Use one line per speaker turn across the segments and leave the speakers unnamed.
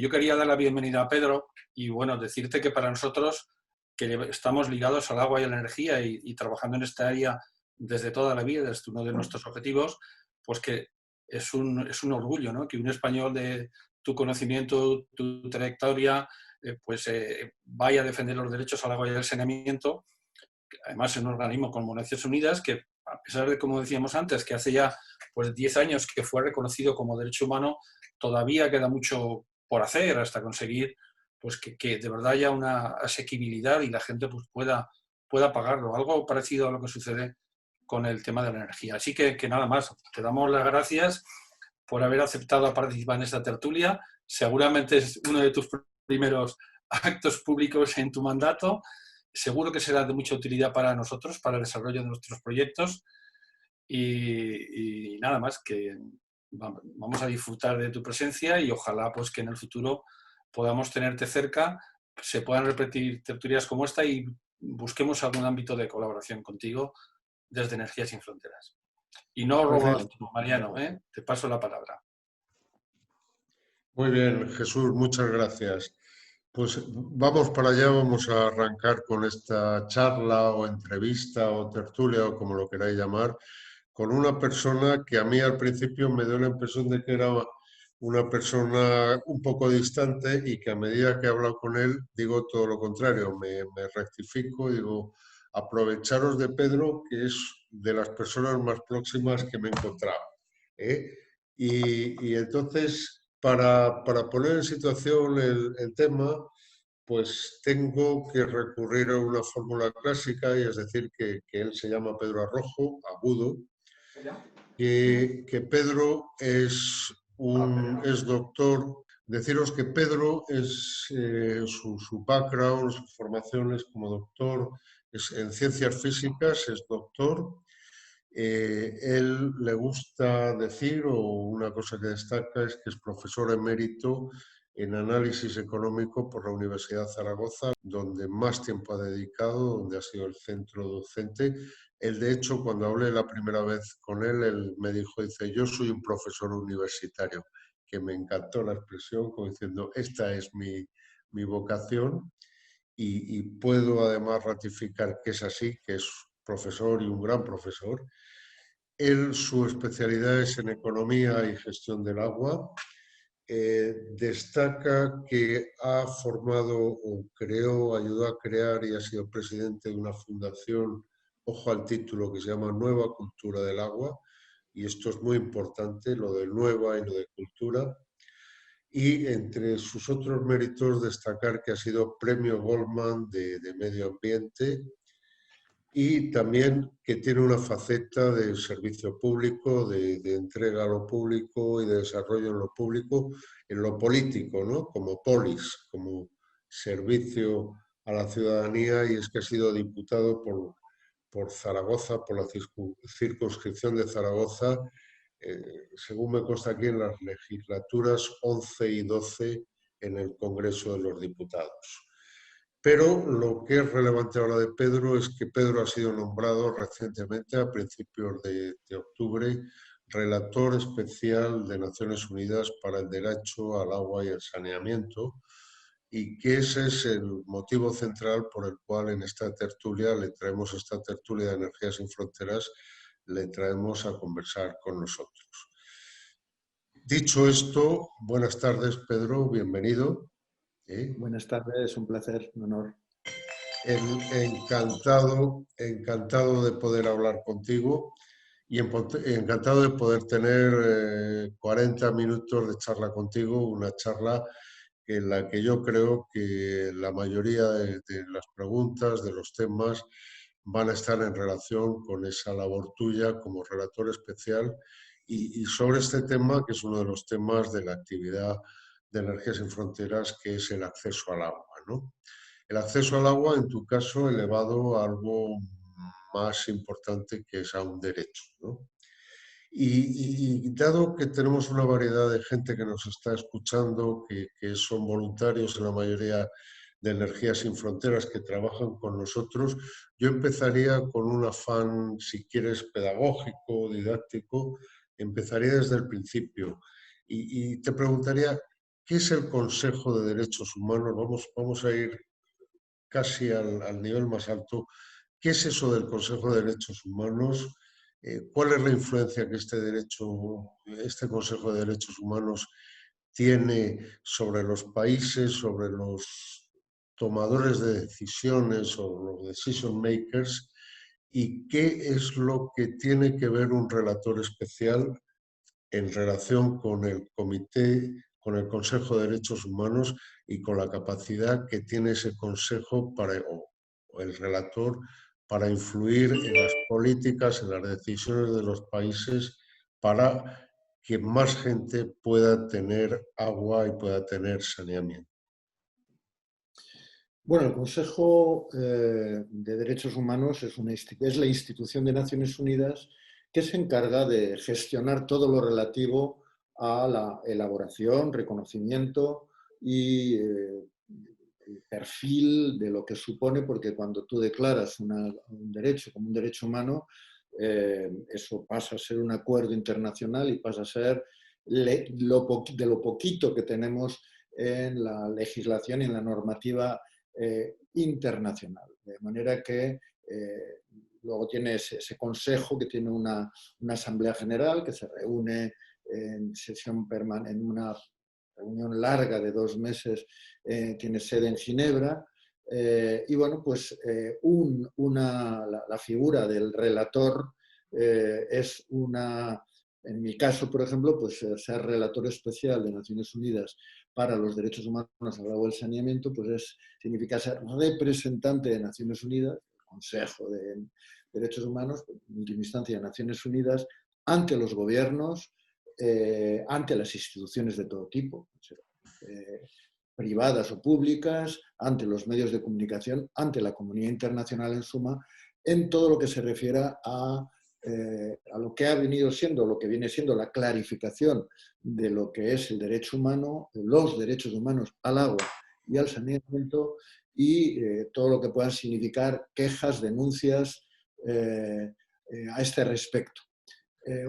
yo quería dar la bienvenida a Pedro y, bueno, decirte que para nosotros, que estamos ligados al agua y a la energía y trabajando en esta área desde toda la vida, desde uno de nuestros objetivos, pues que es un orgullo, ¿no? Que un español de tu conocimiento, tu trayectoria, vaya a defender los derechos al agua y al saneamiento, además en un organismo como Naciones Unidas, que a pesar de, como decíamos antes, que hace ya pues 10 años que fue reconocido como derecho humano, todavía queda mucho por hacer hasta conseguir pues que de verdad haya una asequibilidad y la gente pues pueda pagarlo. Algo parecido a lo que sucede con el tema de la energía. Así que nada más, te damos las gracias por haber aceptado participar en esta tertulia. Seguramente es uno de tus primeros actos públicos en tu mandato. Seguro que será de mucha utilidad para nosotros, para el desarrollo de nuestros proyectos. Y nada más, que vamos a disfrutar de tu presencia y ojalá pues que en el futuro podamos tenerte cerca, se puedan repetir tertulias como esta y busquemos algún ámbito de colaboración contigo desde Energías Sin Fronteras. Y no robo más tiempo, Mariano, ¿eh? Te paso la palabra.
Muy bien, Jesús, muchas gracias. Pues vamos para allá, vamos a arrancar con esta charla o entrevista o tertulia o como lo queráis llamar, con una persona que a mí al principio me dio la impresión de que era una persona un poco distante y que a medida que he hablado con él digo todo lo contrario, me rectifico y digo, aprovecharos de Pedro, que es de las personas más próximas que me he encontrado, ¿eh? Y entonces, para poner en situación el tema, pues tengo que recurrir a una fórmula clásica, y es decir, que él se llama Pedro Arrojo, agudo, que Pedro es doctor. Deciros que Pedro su background, su formación es como doctor, es en ciencias físicas, es doctor. Él le gusta decir, o una cosa que destaca, es que es profesor emérito en análisis económico por la Universidad de Zaragoza, donde más tiempo ha dedicado, donde ha sido el centro docente. Él, de hecho, cuando hablé la primera vez con él me dijo, dice, yo soy un profesor universitario, que me encantó la expresión, como diciendo, esta es mi vocación, y puedo además ratificar que es así, que es profesor y un gran profesor. Él, su especialidad es en economía y gestión del agua. Destaca que ha formado o creó, ayudó a crear y ha sido presidente de una fundación, ojo al título, que se llama Nueva Cultura del Agua, y esto es muy importante, lo de nueva y lo de cultura. Y entre sus otros méritos destacar que ha sido premio Goldman de Medio Ambiente, y también que tiene una faceta de servicio público, de entrega a lo público y de desarrollo en lo público, en lo político, ¿no? Como polis, como servicio a la ciudadanía, y es que ha sido diputado por Zaragoza, por la circunscripción de Zaragoza, según me consta aquí, en las legislaturas 11 y 12 en el Congreso de los Diputados. Pero lo que es relevante ahora de Pedro es que Pedro ha sido nombrado recientemente, a principios de octubre, relator especial de Naciones Unidas para el derecho al agua y el saneamiento, y que ese es el motivo central por el cual en esta tertulia, esta tertulia de Energías Sin Fronteras, le traemos a conversar con nosotros. Dicho esto, buenas tardes, Pedro, bienvenido.
Buenas tardes, un placer, un honor.
Encantado de poder hablar contigo y encantado de poder tener 40 minutos de charla contigo, una charla en la que yo creo que la mayoría de las preguntas, de los temas, van a estar en relación con esa labor tuya como relator especial y sobre este tema, que es uno de los temas de la actividad de Energías Sin Fronteras, que es el acceso al agua, ¿no? El acceso al agua, en tu caso, elevado a algo más importante, que es a un derecho, ¿no? Y dado que tenemos una variedad de gente que nos está escuchando, que son voluntarios en la mayoría de Energías Sin Fronteras, que trabajan con nosotros, yo empezaría con un afán, si quieres, pedagógico, didáctico, empezaría desde el principio. Y te preguntaría, ¿qué es el Consejo de Derechos Humanos? Vamos a ir casi al nivel más alto. ¿Qué es eso del Consejo de Derechos Humanos? ¿Cuál es la influencia que este Consejo de Derechos Humanos tiene sobre los países, sobre los tomadores de decisiones o los decision makers? ¿Y qué es lo que tiene que ver un relator especial en relación con el comité, con el Consejo de Derechos Humanos y con la capacidad que tiene ese Consejo o el relator para influir en las políticas, en las decisiones de los países para que más gente pueda tener agua y pueda tener saneamiento?
Bueno, el Consejo de Derechos Humanos es la institución de Naciones Unidas que se encarga de gestionar todo lo relativo a la elaboración, reconocimiento y el perfil de lo que supone, porque cuando tú declaras un derecho como un derecho humano, eso pasa a ser un acuerdo internacional y pasa a ser de lo poquito que tenemos en la legislación y en la normativa internacional. De manera que luego tiene ese consejo que tiene una asamblea general que se reúne en sesión permanente, en una reunión larga de 2 meses, tiene sede en Ginebra. Y bueno, pues la figura del relator es en mi caso, por ejemplo, pues ser relator especial de Naciones Unidas para los derechos humanos al agua y el saneamiento, pues significa ser representante de Naciones Unidas, Consejo de Derechos Humanos, en última instancia Naciones Unidas, ante los gobiernos, ante las instituciones de todo tipo, privadas o públicas, ante los medios de comunicación, ante la comunidad internacional en suma, en todo lo que se refiera a lo que ha venido siendo, lo que viene siendo la clarificación de lo que es el derecho humano, los derechos humanos al agua y al saneamiento, y todo lo que puedan significar quejas, denuncias a este respecto.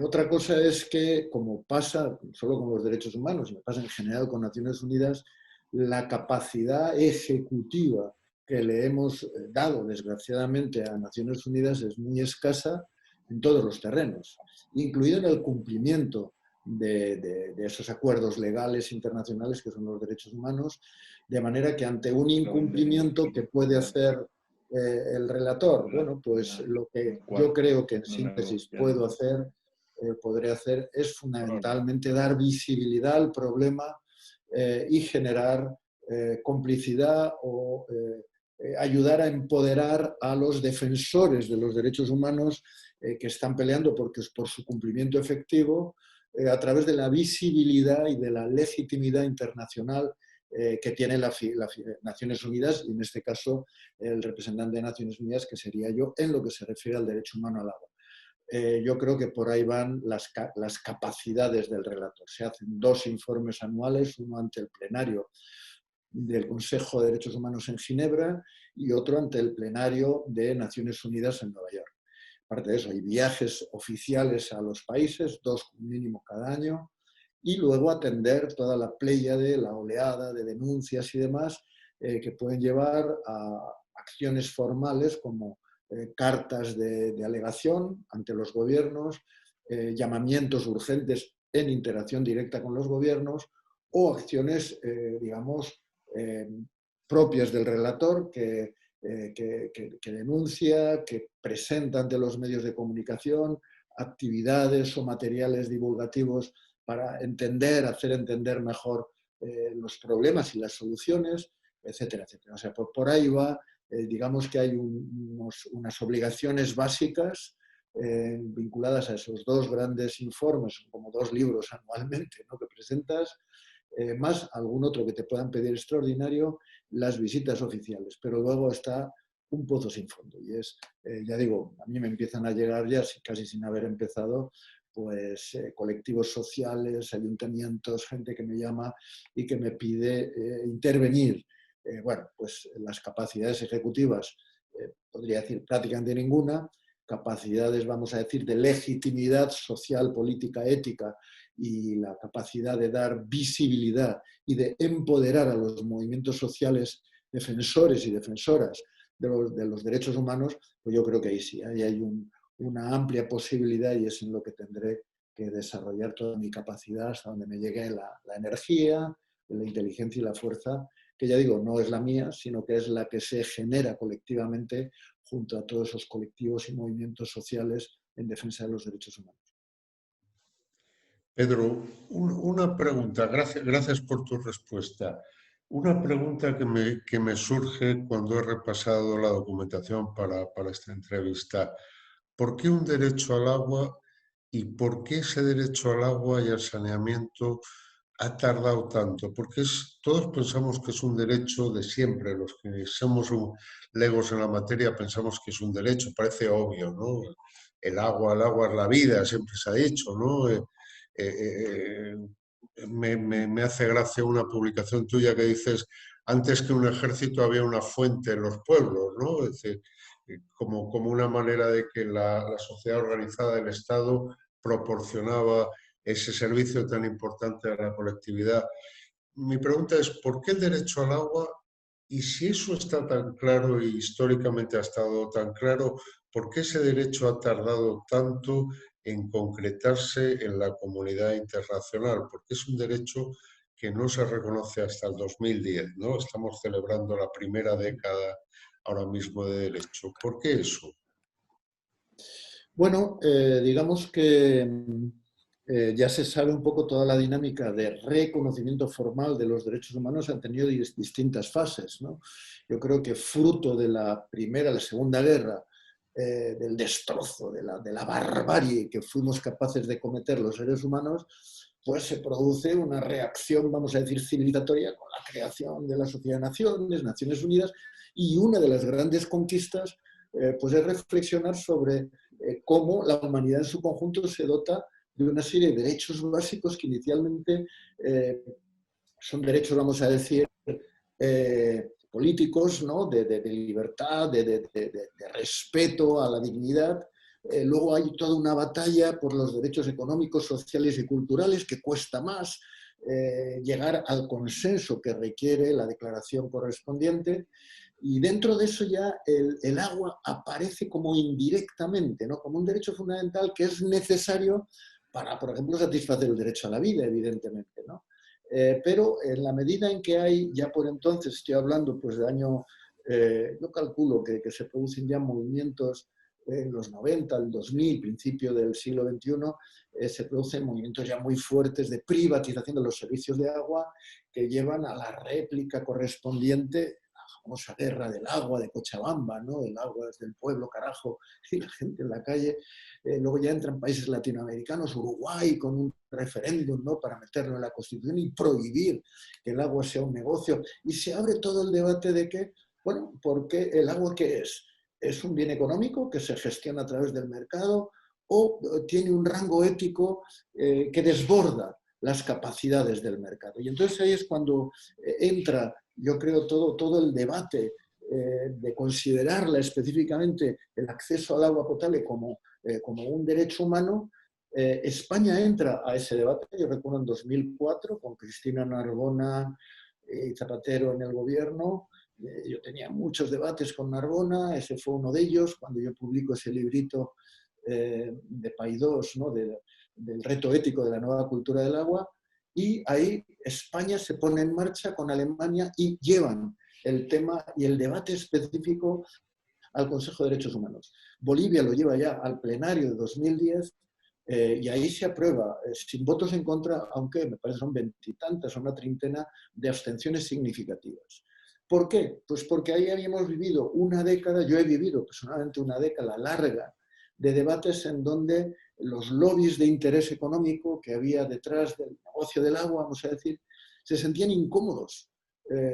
Otra cosa es que, como pasa solo con los derechos humanos, y pasa en general con Naciones Unidas, la capacidad ejecutiva que le hemos dado, desgraciadamente, a Naciones Unidas es muy escasa en todos los terrenos, incluido en el cumplimiento de esos acuerdos legales internacionales que son los derechos humanos, de manera que ante un incumplimiento que puede hacer el relator, bueno, pues lo que yo creo que en síntesis podré hacer es fundamentalmente dar visibilidad al problema y generar complicidad o ayudar a empoderar a los defensores de los derechos humanos que están peleando por su cumplimiento efectivo a través de la visibilidad y de la legitimidad internacional que tiene las Naciones Unidas, y en este caso el representante de Naciones Unidas, que sería yo, en lo que se refiere al derecho humano al agua. Yo creo que por ahí van las capacidades del relator. Se hacen 2 informes anuales, uno ante el plenario del Consejo de Derechos Humanos en Ginebra y otro ante el plenario de Naciones Unidas en Nueva York. Aparte de eso, hay viajes oficiales a los países, 2 mínimo cada año, y luego atender toda la pléyade, la oleada de denuncias y demás que pueden llevar a acciones formales como cartas de alegación ante los gobiernos, llamamientos urgentes en interacción directa con los gobiernos o acciones, digamos, propias del relator que denuncia, que presenta ante los medios de comunicación actividades o materiales divulgativos para hacer entender mejor los problemas y las soluciones, etcétera, etcétera. O sea, por ahí va. Digamos que hay unas obligaciones básicas vinculadas a esos 2 grandes informes, como 2 libros anualmente, ¿no?, que presentas, más algún otro que te puedan pedir extraordinario, las visitas oficiales. Pero luego está un pozo sin fondo. Y ya digo, a mí me empiezan a llegar ya, casi sin haber empezado, pues colectivos sociales, ayuntamientos, gente que me llama y que me pide intervenir. Bueno, pues las capacidades ejecutivas, podría decir prácticamente ninguna, capacidades, vamos a decir, de legitimidad social, política, ética, y la capacidad de dar visibilidad y de empoderar a los movimientos sociales defensores y defensoras de los derechos humanos, pues yo creo que ahí sí, ahí hay una amplia posibilidad, y es en lo que tendré que desarrollar toda mi capacidad hasta donde me llegue la energía, la inteligencia y la fuerza, que ya digo, no es la mía, sino que es la que se genera colectivamente junto a todos esos colectivos y movimientos sociales en defensa de los derechos humanos.
Pedro, una pregunta, gracias por tu respuesta. Una pregunta que me surge cuando he repasado la documentación para esta entrevista. ¿Por qué un derecho al agua y por qué ese derecho al agua y al saneamiento ha tardado tanto? Porque todos pensamos que es un derecho de siempre, los que somos legos en la materia pensamos que es un derecho, parece obvio, ¿no? El agua es la vida, siempre se ha dicho, ¿no? Me hace gracia una publicación tuya que dices, antes que un ejército había una fuente en los pueblos, ¿no? Es decir, como una manera de que la sociedad organizada del Estado proporcionaba ese servicio tan importante a la colectividad. Mi pregunta es, ¿por qué el derecho al agua? Y si eso está tan claro y históricamente ha estado tan claro, ¿por qué ese derecho ha tardado tanto en concretarse en la comunidad internacional? Porque es un derecho que no se reconoce hasta el 2010, ¿no? Estamos celebrando la primera década ahora mismo de derecho. ¿Por qué eso?
Bueno, digamos que ya se sabe un poco toda la dinámica de reconocimiento formal de los derechos humanos. Han tenido distintas fases, ¿no? Yo creo que fruto de la Primera, la Segunda Guerra, del destrozo, de la barbarie que fuimos capaces de cometer los seres humanos, pues se produce una reacción, vamos a decir, civilizatoria con la creación de la Sociedad de Naciones, Naciones Unidas, y una de las grandes conquistas pues es reflexionar sobre cómo la humanidad en su conjunto se dota de una serie de derechos básicos que inicialmente son derechos, vamos a decir, políticos, ¿no? de libertad, de respeto a la dignidad. Luego hay toda una batalla por los derechos económicos, sociales y culturales que cuesta más llegar al consenso que requiere la declaración correspondiente. Y dentro de eso ya el agua aparece como indirectamente, ¿no? Como un derecho fundamental que es necesario para, por ejemplo, satisfacer el derecho a la vida, evidentemente, ¿no? Pero en la medida en que hay, ya por entonces, estoy hablando pues de año, yo calculo que se producen ya movimientos en los 90, el 2000, principio del siglo XXI, se producen movimientos ya muy fuertes de privatización de los servicios de agua que llevan a la réplica correspondiente, la famosa guerra del agua de Cochabamba, ¿no? El agua desde el pueblo, carajo, y la gente en la calle. Luego ya entran países latinoamericanos, Uruguay, con un referéndum, ¿no? Para meterlo en la Constitución y prohibir que el agua sea un negocio. Y se abre todo el debate de que, bueno, ¿por qué el agua qué es? ¿Es un bien económico que se gestiona a través del mercado o tiene un rango ético que desborda las capacidades del mercado? Y entonces ahí es cuando entra, yo creo, todo el debate de considerarla específicamente el acceso al agua potable como un derecho humano. España entra a ese debate, yo recuerdo en 2004, con Cristina Narbona y Zapatero en el gobierno. Yo tenía muchos debates con Narbona, ese fue uno de ellos, cuando yo publico ese librito de Paidós, ¿no? del reto ético de la nueva cultura del agua, y ahí España se pone en marcha con Alemania y llevan el tema y el debate específico al Consejo de Derechos Humanos. Bolivia lo lleva ya al plenario de 2010 y ahí se aprueba sin votos en contra, aunque me parece son veintitantas o una treintena de abstenciones significativas. ¿Por qué? Pues porque ahí habíamos vivido una década, yo he vivido personalmente una década larga de debates en donde los lobbies de interés económico que había detrás del negocio del agua, vamos a decir, se sentían incómodos.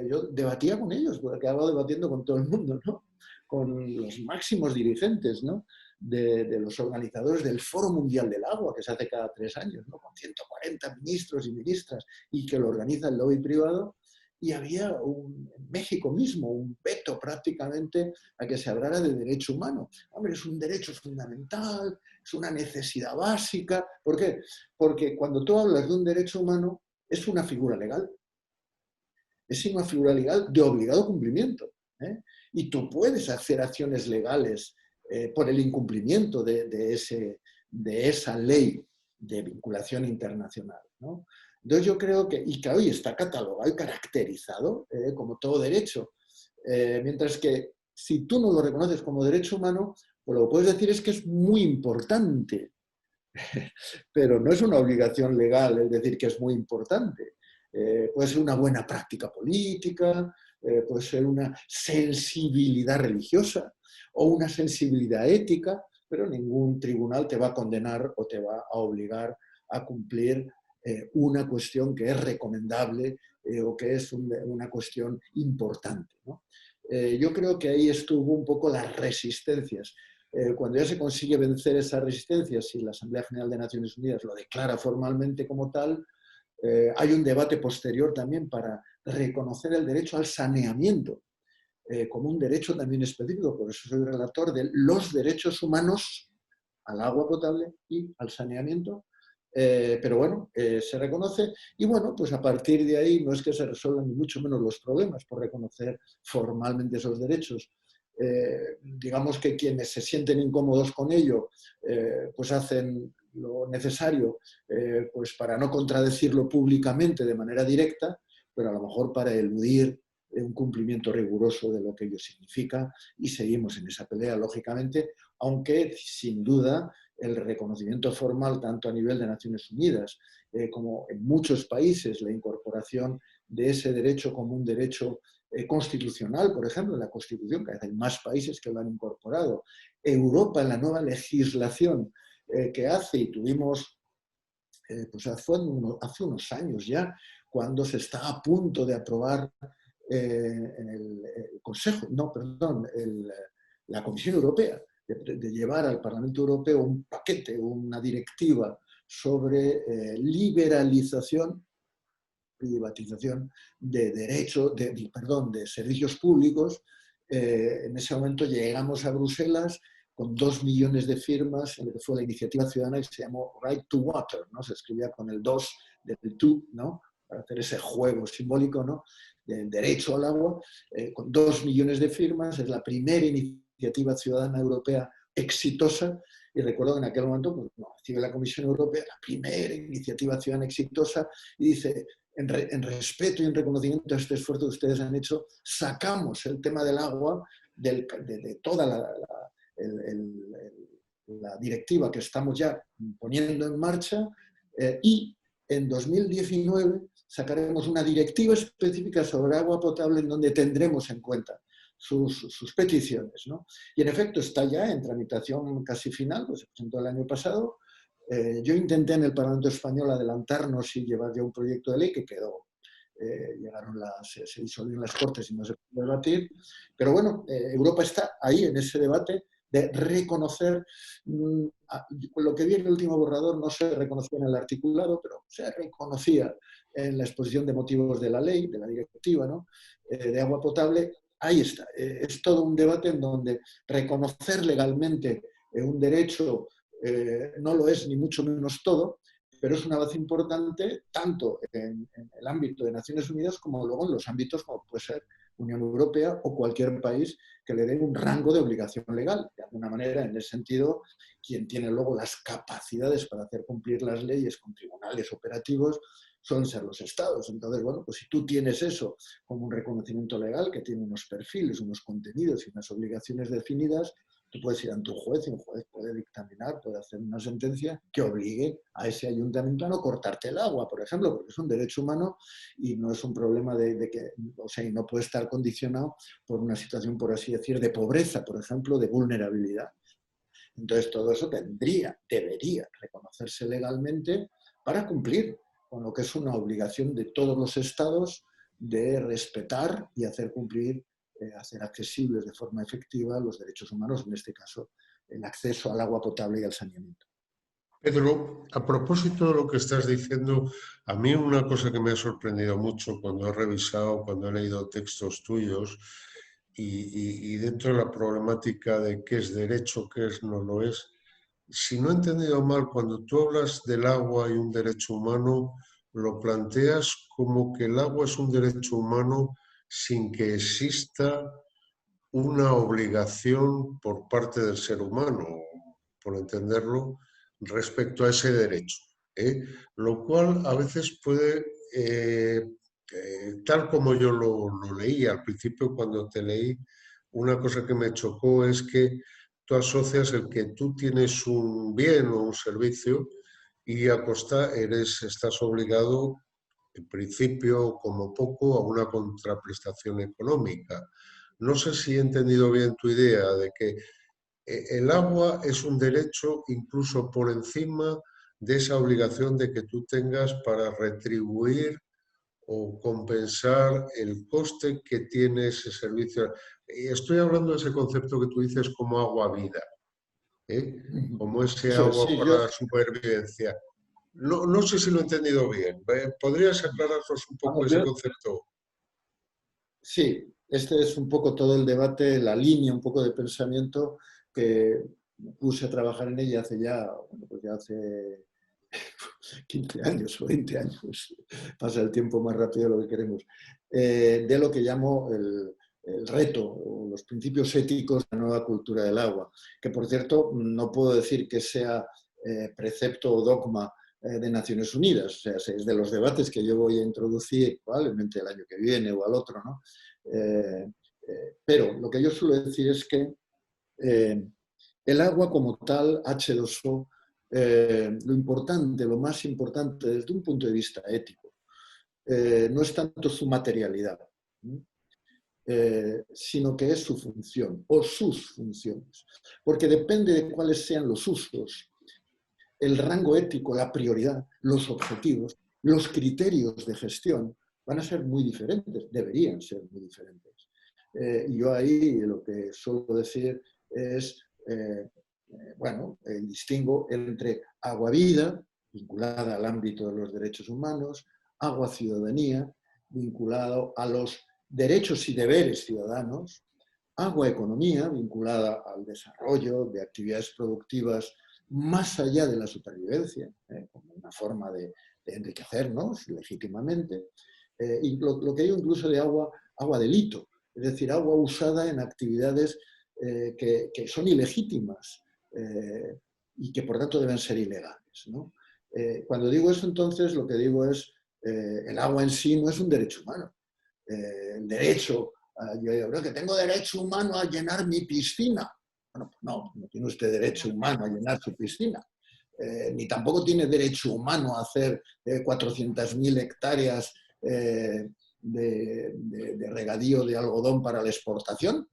Yo debatía con ellos, porque acababa debatiendo con todo el mundo, ¿no? Con los máximos dirigentes, ¿no? de los organizadores del Foro Mundial del Agua, que se hace cada 3 años, ¿no? Con 140 ministros y ministras, y que lo organiza el lobby privado. y había en México mismo un veto prácticamente a que se hablara de derecho humano. Hombre, es un derecho fundamental, es una necesidad básica. ¿Por qué? Porque cuando tú hablas de un derecho humano, es una figura legal. Es una figura legal de obligado cumplimiento. Y tú puedes hacer acciones legales por el incumplimiento de esa ley de vinculación internacional, ¿no? Entonces yo creo que, y que hoy está catalogado y caracterizado como todo derecho, mientras que si tú no lo reconoces como derecho humano, pues lo que puedes decir es que es muy importante, pero no es una obligación legal el decir que es muy importante. Puede ser una buena práctica política, puede ser una sensibilidad religiosa o una sensibilidad ética, pero ningún tribunal te va a condenar o te va a obligar a cumplir una cuestión que es recomendable o que es una cuestión importante, ¿no? Yo creo que ahí estuvo un poco las resistencias. Cuando ya se consigue vencer esas resistencias y la Asamblea General de Naciones Unidas lo declara formalmente como tal, hay un debate posterior también para reconocer el derecho al saneamiento como un derecho también específico. Por eso soy relator de los derechos humanos al agua potable y al saneamiento. Pero bueno, se reconoce y bueno, pues a partir de ahí no es que se resuelvan ni mucho menos los problemas por reconocer formalmente esos derechos. Digamos que quienes se sienten incómodos con ello, pues hacen lo necesario pues para no contradecirlo públicamente de manera directa, pero a lo mejor para eludir un cumplimiento riguroso de lo que ello significa, y seguimos en esa pelea, lógicamente, aunque sin duda el reconocimiento formal, tanto a nivel de Naciones Unidas como en muchos países, la incorporación de ese derecho como un derecho constitucional, por ejemplo, en la Constitución, que hay más países que lo han incorporado. Europa, en la nueva legislación que hace, y tuvimos, pues hace unos años ya, cuando se está a punto de aprobar en el Consejo, no, perdón, la Comisión Europea, de llevar al Parlamento Europeo un paquete, una directiva sobre liberalización, privatización de derechos, de servicios públicos. En ese momento llegamos a Bruselas con 2 millones de firmas en lo que fue la iniciativa ciudadana que se llamó Right to Water, ¿no? Se escribía con el 2 del to, ¿no? Para hacer ese juego simbólico, ¿no? Del derecho al agua, con 2 millones de firmas. Es la primera iniciativa ciudadana europea exitosa, y recuerdo que en aquel momento pues, recibe la Comisión Europea la primera iniciativa ciudadana exitosa y dice: en respeto y en reconocimiento a este esfuerzo que ustedes han hecho, sacamos el tema del agua de toda la directiva que estamos ya poniendo en marcha, y en 2019 sacaremos una directiva específica sobre agua potable en donde tendremos en cuenta sus peticiones, ¿no? Y en efecto está ya en tramitación casi final, pues se presentó el año pasado. Yo intenté en el Parlamento Español adelantarnos y llevar ya un proyecto de ley que quedó. Se disolvieron las Cortes y no se pudo debatir. Pero bueno, Europa está ahí en ese debate de reconocer, lo que vi en el último borrador no se reconocía en el articulado, pero se reconocía en la exposición de motivos de la ley, de la directiva, ¿no? De agua potable. Ahí está. Es todo un debate en donde reconocer legalmente un derecho no lo es ni mucho menos todo, pero es una base importante tanto en el ámbito de Naciones Unidas como luego en los ámbitos como puede ser Unión Europea o cualquier país que le dé un rango de obligación legal. De alguna manera, en ese sentido, quien tiene luego las capacidades para hacer cumplir las leyes con tribunales operativos suelen ser los estados. Entonces, bueno, pues si tú tienes eso como un reconocimiento legal que tiene unos perfiles, unos contenidos y unas obligaciones definidas, tú puedes ir ante un juez y un juez puede dictaminar, puede hacer una sentencia que obligue a ese ayuntamiento a no cortarte el agua, por ejemplo, porque es un derecho humano y no es un problema de que, o sea, y no puede estar condicionado por una situación, por así decir, de pobreza, por ejemplo, de vulnerabilidad. Entonces, todo eso debería reconocerse legalmente para cumplir con lo que es una obligación de todos los estados de respetar y hacer cumplir, hacer accesibles de forma efectiva los derechos humanos, en este caso, el acceso al agua potable y al saneamiento.
Pedro, a propósito de lo que estás diciendo, a mí una cosa que me ha sorprendido mucho cuando he revisado, cuando he leído textos tuyos y dentro de la problemática de qué es derecho, qué es no lo es, si no he entendido mal, cuando tú hablas del agua y un derecho humano, lo planteas como que el agua es un derecho humano sin que exista una obligación por parte del ser humano, por entenderlo, respecto a ese derecho, ¿eh? Lo cual a veces puede, tal como yo lo leí al principio cuando te leí, una cosa que me chocó es que tú asocias el que tú tienes un bien o un servicio y a costa estás obligado, en principio, como poco, a una contraprestación económica. No sé si he entendido bien tu idea de que el agua es un derecho incluso por encima de esa obligación de que tú tengas para retribuir o compensar el coste que tiene ese servicio. Y estoy hablando de ese concepto que tú dices como agua vida, ¿eh? Como ese
Eso es,
agua
sí,
para la supervivencia. No, no sé si lo he entendido bien. ¿Podrías aclararnos un poco
vamos,
ese concepto?
sí, este es un poco todo el debate, la línea un poco de pensamiento que puse a trabajar en ella hace ya, bueno, pues ya hace 15 años o 20 años, pasa el tiempo más rápido de lo que queremos, de lo que llamo el reto o los principios éticos de la nueva cultura del agua, que por cierto no puedo decir que sea precepto o dogma de Naciones Unidas, o sea, es de los debates que yo voy a introducir probablemente el año que viene o al otro, ¿no? Pero lo que yo suelo decir es que el agua como tal, H2O, lo importante, lo más importante desde un punto de vista ético, no es tanto su materialidad, sino que es su función o sus funciones. Porque depende de cuáles sean los usos, el rango ético, la prioridad, los objetivos, los criterios de gestión van a ser muy diferentes, deberían ser muy diferentes. Y yo ahí lo que suelo decir es, distingo entre agua vida, vinculada al ámbito de los derechos humanos, agua ciudadanía, vinculado a los derechos y deberes ciudadanos, agua economía, vinculada al desarrollo de actividades productivas más allá de la supervivencia, como una forma de enriquecernos legítimamente, y lo que hay incluso de agua delito, es decir, agua usada en actividades que son ilegítimas y que por tanto deben ser ilegales, ¿no? Cuando digo eso, entonces, lo que digo es el agua en sí no es un derecho humano. El derecho, yo digo que tengo derecho humano a llenar mi piscina. Bueno, pues no tiene usted derecho humano a llenar su piscina. Ni tampoco tiene derecho humano a hacer 400.000 hectáreas de regadío de algodón para la exportación.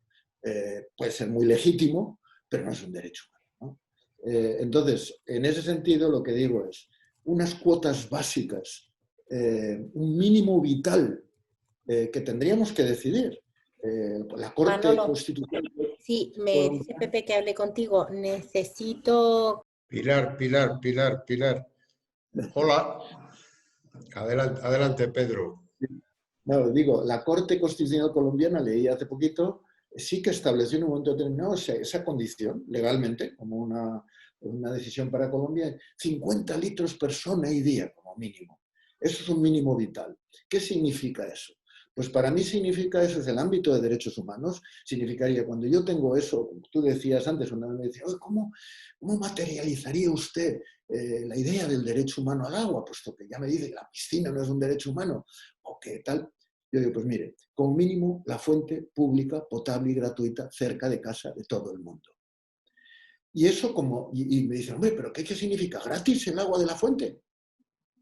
Puede ser muy legítimo, pero no es un derecho humano, ¿no? Entonces, en ese sentido, lo que digo es unas cuotas básicas, un mínimo vital que tendríamos que decidir. La Corte
Manolo,
Constitucional...
sí, me dice Pepe que hable contigo. Necesito...
Pilar. Hola. Adelante, adelante, Pedro.
No, digo, la Corte Constitucional colombiana, leí hace poquito, sí que estableció en un momento determinado esa condición legalmente, como una decisión para Colombia, 50 litros persona y día como mínimo. Eso es un mínimo vital. ¿Qué significa eso? Pues para mí significa eso, es el ámbito de derechos humanos, significaría cuando yo tengo eso, como tú decías antes, cuando me decías, ¿cómo materializaría usted la idea del derecho humano al agua? Puesto que ya me dice que la piscina no es un derecho humano, o que tal. Yo digo, pues mire, como mínimo la fuente pública, potable y gratuita cerca de casa de todo el mundo. Y eso como, y me dicen, hombre, ¿pero qué significa? ¿Gratis el agua de la fuente?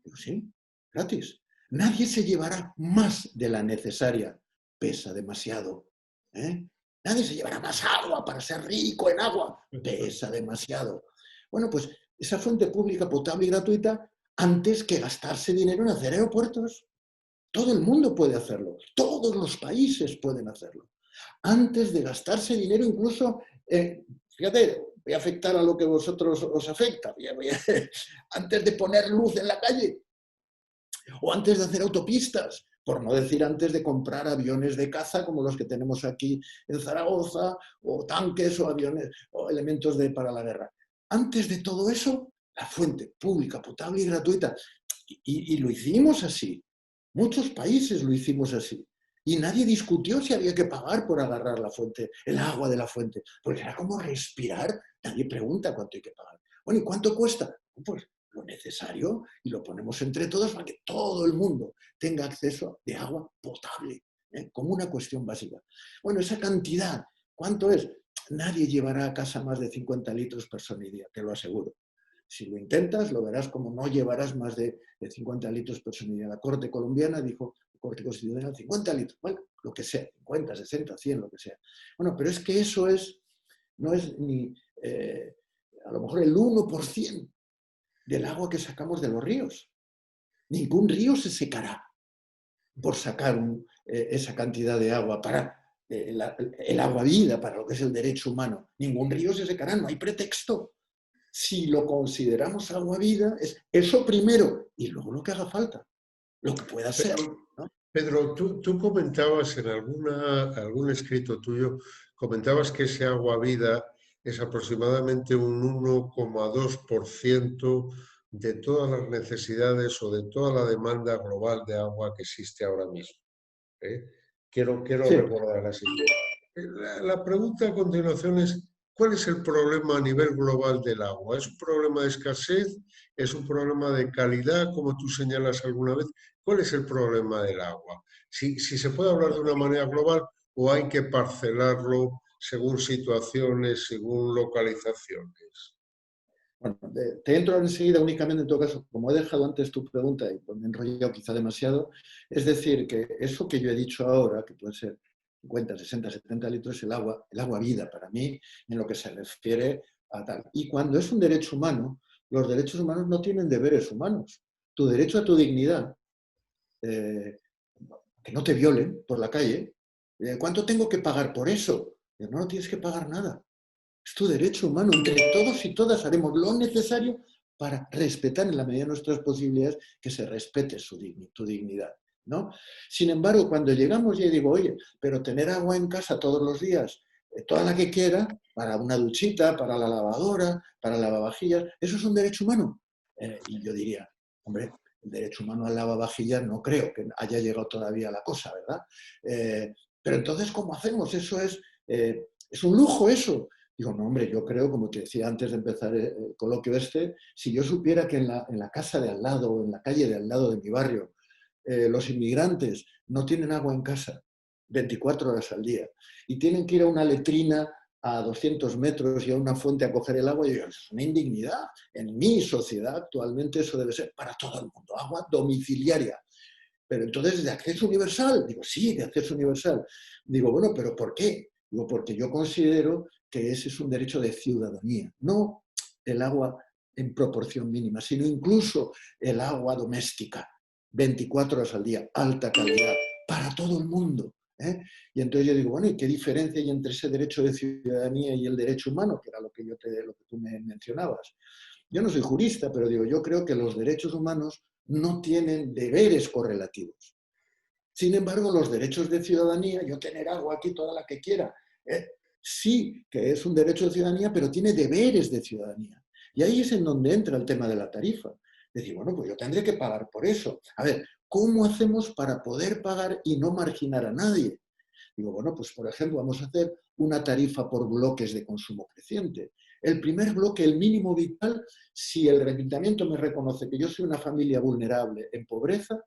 Digo, sí, gratis. Nadie se llevará más de la necesaria, pesa demasiado. Nadie se llevará más agua para ser rico en agua, pesa demasiado. Bueno, pues esa fuente pública, potable y gratuita, antes que gastarse dinero en hacer aeropuertos. Todo el mundo puede hacerlo, todos los países pueden hacerlo. Antes de gastarse dinero incluso, fíjate, voy a afectar a lo que vosotros os afecta. Antes de poner luz en la calle o antes de hacer autopistas, por no decir antes de comprar aviones de caza como los que tenemos aquí en Zaragoza, o tanques o aviones o elementos para la guerra. Antes de todo eso, la fuente pública, potable y gratuita. Y lo hicimos así. Muchos países lo hicimos así. Y nadie discutió si había que pagar por agarrar la fuente, el agua de la fuente. Porque era como respirar. Nadie pregunta cuánto hay que pagar. Bueno, ¿y cuánto cuesta? Pues lo necesario y lo ponemos entre todos para que todo el mundo tenga acceso de agua potable, como una cuestión básica. Bueno, esa cantidad, ¿cuánto es? Nadie llevará a casa más de 50 litros persona y día, te lo aseguro. Si lo intentas, lo verás como no llevarás más de 50 litros persona y día. La Corte colombiana dijo, la Corte Constitucional, 50 litros, bueno, lo que sea, 50, 60, 100, lo que sea. Bueno, pero es que eso no es ni a lo mejor el 1% del agua que sacamos de los ríos. Ningún río se secará por sacar esa cantidad de agua para el agua vida, para lo que es el derecho humano. Ningún río se secará, no hay pretexto. Si lo consideramos agua vida, es eso primero y luego lo que haga falta, lo que pueda ser, ¿no?
Pedro, tú comentabas en algún escrito tuyo, comentabas que ese agua vida es aproximadamente un 1,2% de todas las necesidades o de toda la demanda global de agua que existe ahora mismo. Quiero
Sí.
recordar así. La pregunta a continuación es, ¿cuál es el problema a nivel global del agua? ¿Es un problema de escasez? ¿Es un problema de calidad, como tú señalas alguna vez? ¿Cuál es el problema del agua? Si se puede hablar de una manera global o hay que parcelarlo según situaciones, según localizaciones.
Bueno, te entro enseguida únicamente en todo caso, como he dejado antes tu pregunta y pues me he enrollado quizá demasiado, es decir, que eso que yo he dicho ahora, que puede ser 50, 60, 70 litros, el agua vida para mí, en lo que se refiere a tal. Y cuando es un derecho humano, los derechos humanos no tienen deberes humanos. Tu derecho a tu dignidad, que no te violen por la calle, ¿cuánto tengo que pagar por eso? No tienes que pagar nada. Es tu derecho humano. Entre todos y todas haremos lo necesario para respetar en la medida de nuestras posibilidades que se respete tu dignidad, ¿no? Sin embargo, cuando llegamos y digo, oye, pero tener agua en casa todos los días, toda la que quiera, para una duchita, para la lavadora, para el lavavajillas, ¿eso es un derecho humano? Y yo diría, hombre, el derecho humano al lavavajillas no creo que haya llegado todavía la cosa, ¿verdad? Pero entonces, ¿cómo hacemos? Eso es un lujo eso. Digo, no, hombre, yo creo, como te decía antes de empezar el coloquio si yo supiera que en la casa de al lado o en la calle de al lado de mi barrio los inmigrantes no tienen agua en casa 24 horas al día y tienen que ir a una letrina a 200 metros y a una fuente a coger el agua, yo digo, es una indignidad. En mi sociedad actualmente eso debe ser para todo el mundo, agua domiciliaria. Pero entonces, ¿de acceso universal? Digo, sí, de acceso universal. Digo, bueno, ¿pero por qué? Digo, porque yo considero que ese es un derecho de ciudadanía, no el agua en proporción mínima, sino incluso el agua doméstica, 24 horas al día, alta calidad, para todo el mundo. Y entonces yo digo, bueno, ¿y qué diferencia hay entre ese derecho de ciudadanía y el derecho humano? Que era lo que tú me mencionabas. Yo no soy jurista, pero digo, yo creo que los derechos humanos no tienen deberes correlativos. Sin embargo, los derechos de ciudadanía, yo tener agua aquí toda la que quiera, sí que es un derecho de ciudadanía, pero tiene deberes de ciudadanía. Y ahí es en donde entra el tema de la tarifa. Decir, bueno, pues yo tendré que pagar por eso. A ver, ¿cómo hacemos para poder pagar y no marginar a nadie? Digo, bueno, pues por ejemplo, vamos a hacer una tarifa por bloques de consumo creciente. El primer bloque, el mínimo vital, si el ayuntamiento me reconoce que yo soy una familia vulnerable en pobreza,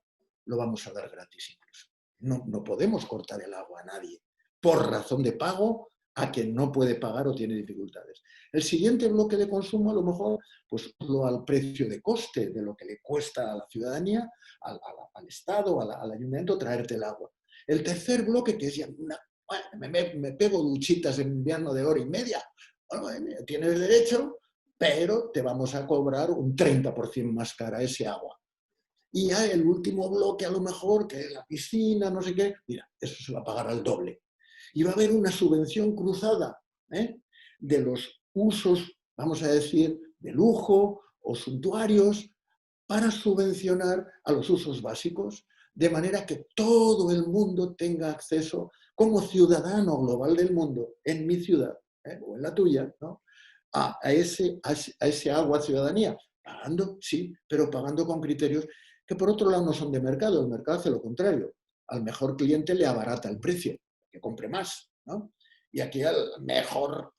lo vamos a dar gratis incluso. No podemos cortar el agua a nadie por razón de pago a quien no puede pagar o tiene dificultades. El siguiente bloque de consumo, a lo mejor, pues lo al precio de coste de lo que le cuesta a la ciudadanía, al Estado, al ayuntamiento, traerte el agua. El tercer bloque, que es ya me pego duchitas en invierno de hora y media, bueno, tienes derecho, pero te vamos a cobrar un 30% más cara ese agua. Y ya el último bloque, a lo mejor, que es la piscina, no sé qué, mira, eso se va a pagar al doble. Y va a haber una subvención cruzada de los usos, vamos a decir, de lujo o suntuarios para subvencionar a los usos básicos, de manera que todo el mundo tenga acceso como ciudadano global del mundo, en mi ciudad o en la tuya, ¿no? a ese agua ciudadanía, pagando, sí, pero pagando con criterios que por otro lado no son de mercado. El mercado hace lo contrario. Al mejor cliente le abarata el precio, que compre más, ¿no? Y aquí al mejor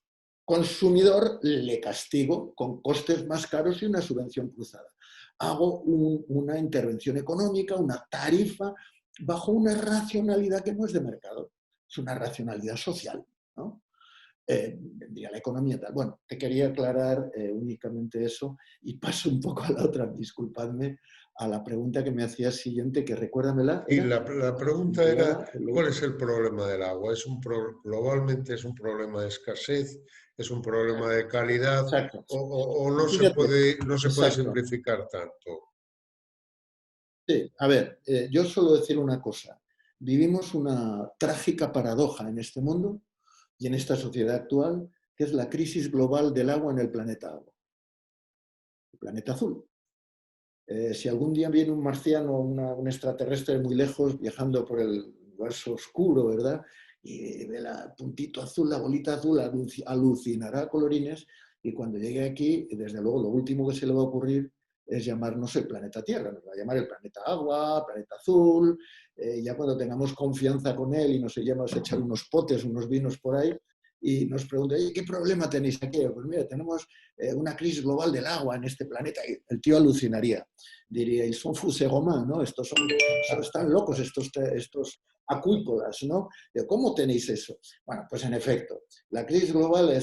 consumidor le castigo con costes más caros y una subvención cruzada. Hago una intervención económica, una tarifa, bajo una racionalidad que no es de mercado, es una racionalidad social, ¿no? Vendría la economía tal. Bueno, te quería aclarar únicamente eso y paso un poco a la otra, disculpadme, a la pregunta que me hacías siguiente, que recuérdamela.
Y la pregunta era, ¿cuál es el problema del agua? Globalmente es un problema de escasez, es un problema de calidad,
Exacto.
o no se
Fíjate,
puede
exacto.
simplificar tanto.
Sí, a ver, yo suelo decir una cosa. Vivimos una trágica paradoja en este mundo y en esta sociedad actual, que es la crisis global del agua en el planeta agua, el planeta azul. Si algún día viene un marciano, un extraterrestre muy lejos, viajando por el universo oscuro, ¿verdad? Y ve el puntito azul, la bolita azul, alucinará colorines, y cuando llegue aquí, desde luego, lo último que se le va a ocurrir es llamarnos el planeta Tierra, nos va a llamar el planeta Agua, planeta Azul, ya cuando tengamos confianza con él y nos llevamos a echar unos potes, unos vinos por ahí, y nos pregunta, ¿qué problema tenéis aquí? Pues mira, tenemos una crisis global del agua en este planeta, y el tío alucinaría. Diría, y son fusegomán, ¿no? Están locos estos acuícolas, ¿no? ¿Cómo tenéis eso? Bueno, pues en efecto, la crisis global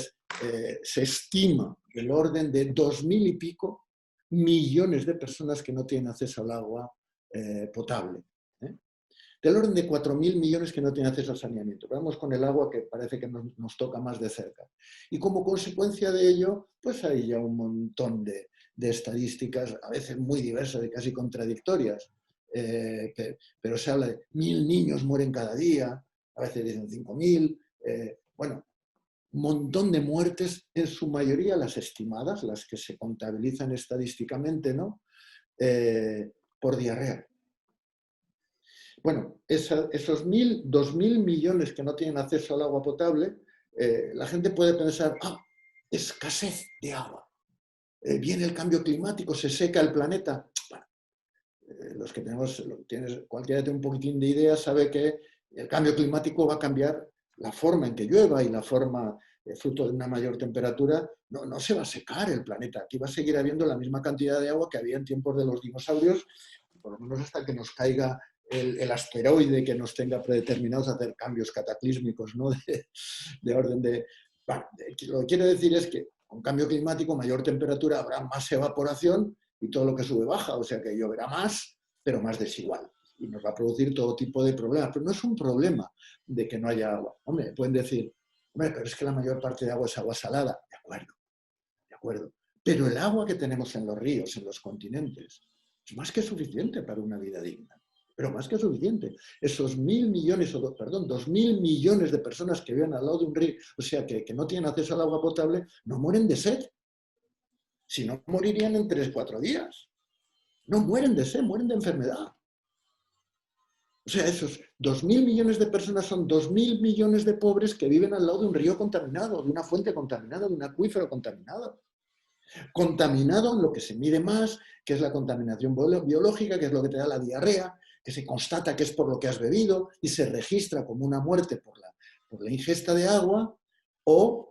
se estima del orden de 2.000 y pico millones de personas que no tienen acceso al agua potable. Del orden de 4.000 millones que no tienen acceso al saneamiento. Vamos con el agua, que parece que nos toca más de cerca. Y como consecuencia de ello, pues hay ya un montón de estadísticas, a veces muy diversas y casi contradictorias. Pero se habla de 1.000 niños mueren cada día, a veces dicen 5.000. Bueno, un montón de muertes, en su mayoría las estimadas, las que se contabilizan estadísticamente, ¿no? Por diarrea. Bueno, esos 2.000 millones que no tienen acceso al agua potable, la gente puede pensar, escasez de agua. Viene el cambio climático, se seca el planeta. Bueno, los que cualquiera que tenga un poquitín de idea sabe que el cambio climático va a cambiar la forma en que llueva y la forma, fruto de una mayor temperatura, no se va a secar el planeta. Aquí va a seguir habiendo la misma cantidad de agua que había en tiempos de los dinosaurios, por lo menos hasta que nos caiga el asteroide que nos tenga predeterminados a hacer cambios cataclísmicos, ¿no? de orden de... Bueno, lo que quiero decir es que con cambio climático, mayor temperatura, habrá más evaporación y todo lo que sube baja, o sea que lloverá más, pero más desigual. Y nos va a producir todo tipo de problemas. Pero no es un problema de que no haya agua. Hombre, pueden decir, pero es que la mayor parte de agua es agua salada. De acuerdo. Pero el agua que tenemos en los ríos, en los continentes, es más que suficiente para una vida digna. Pero más que suficiente. Esos 2.000 millones de personas que viven al lado de un río, o sea, que no tienen acceso al agua potable, no mueren de sed. Si no, morirían en 3-4 días. No mueren de sed, mueren de enfermedad. O sea, esos 2.000 millones de personas son 2.000 millones de pobres que viven al lado de un río contaminado, de una fuente contaminada, de un acuífero contaminado. Contaminado en lo que se mide más, que es la contaminación biológica, que es lo que te da la diarrea, que se constata que es por lo que has bebido y se registra como una muerte por la ingesta de agua, o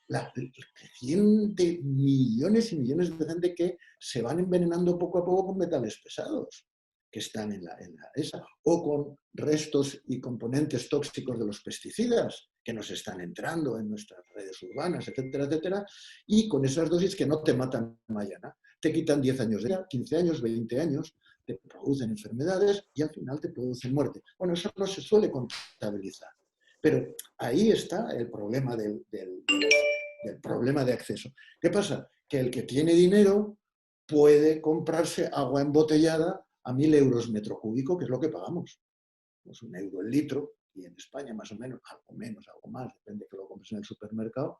la creciente millones y millones de gente que se van envenenando poco a poco con metales pesados que están en esa, o con restos y componentes tóxicos de los pesticidas que nos están entrando en nuestras redes urbanas, etcétera, etcétera, y con esas dosis que no te matan mañana, te quitan 10 años de edad, 15 años, 20 años, te producen enfermedades y al final te producen muerte. Bueno, eso no se suele contabilizar, pero ahí está el problema del problema de acceso. ¿Qué pasa? Que el que tiene dinero puede comprarse agua embotellada a 1.000 euros metro cúbico, que es lo que pagamos. Es 1 euro el litro, y en España más o menos, algo menos, algo más, depende que lo compres en el supermercado.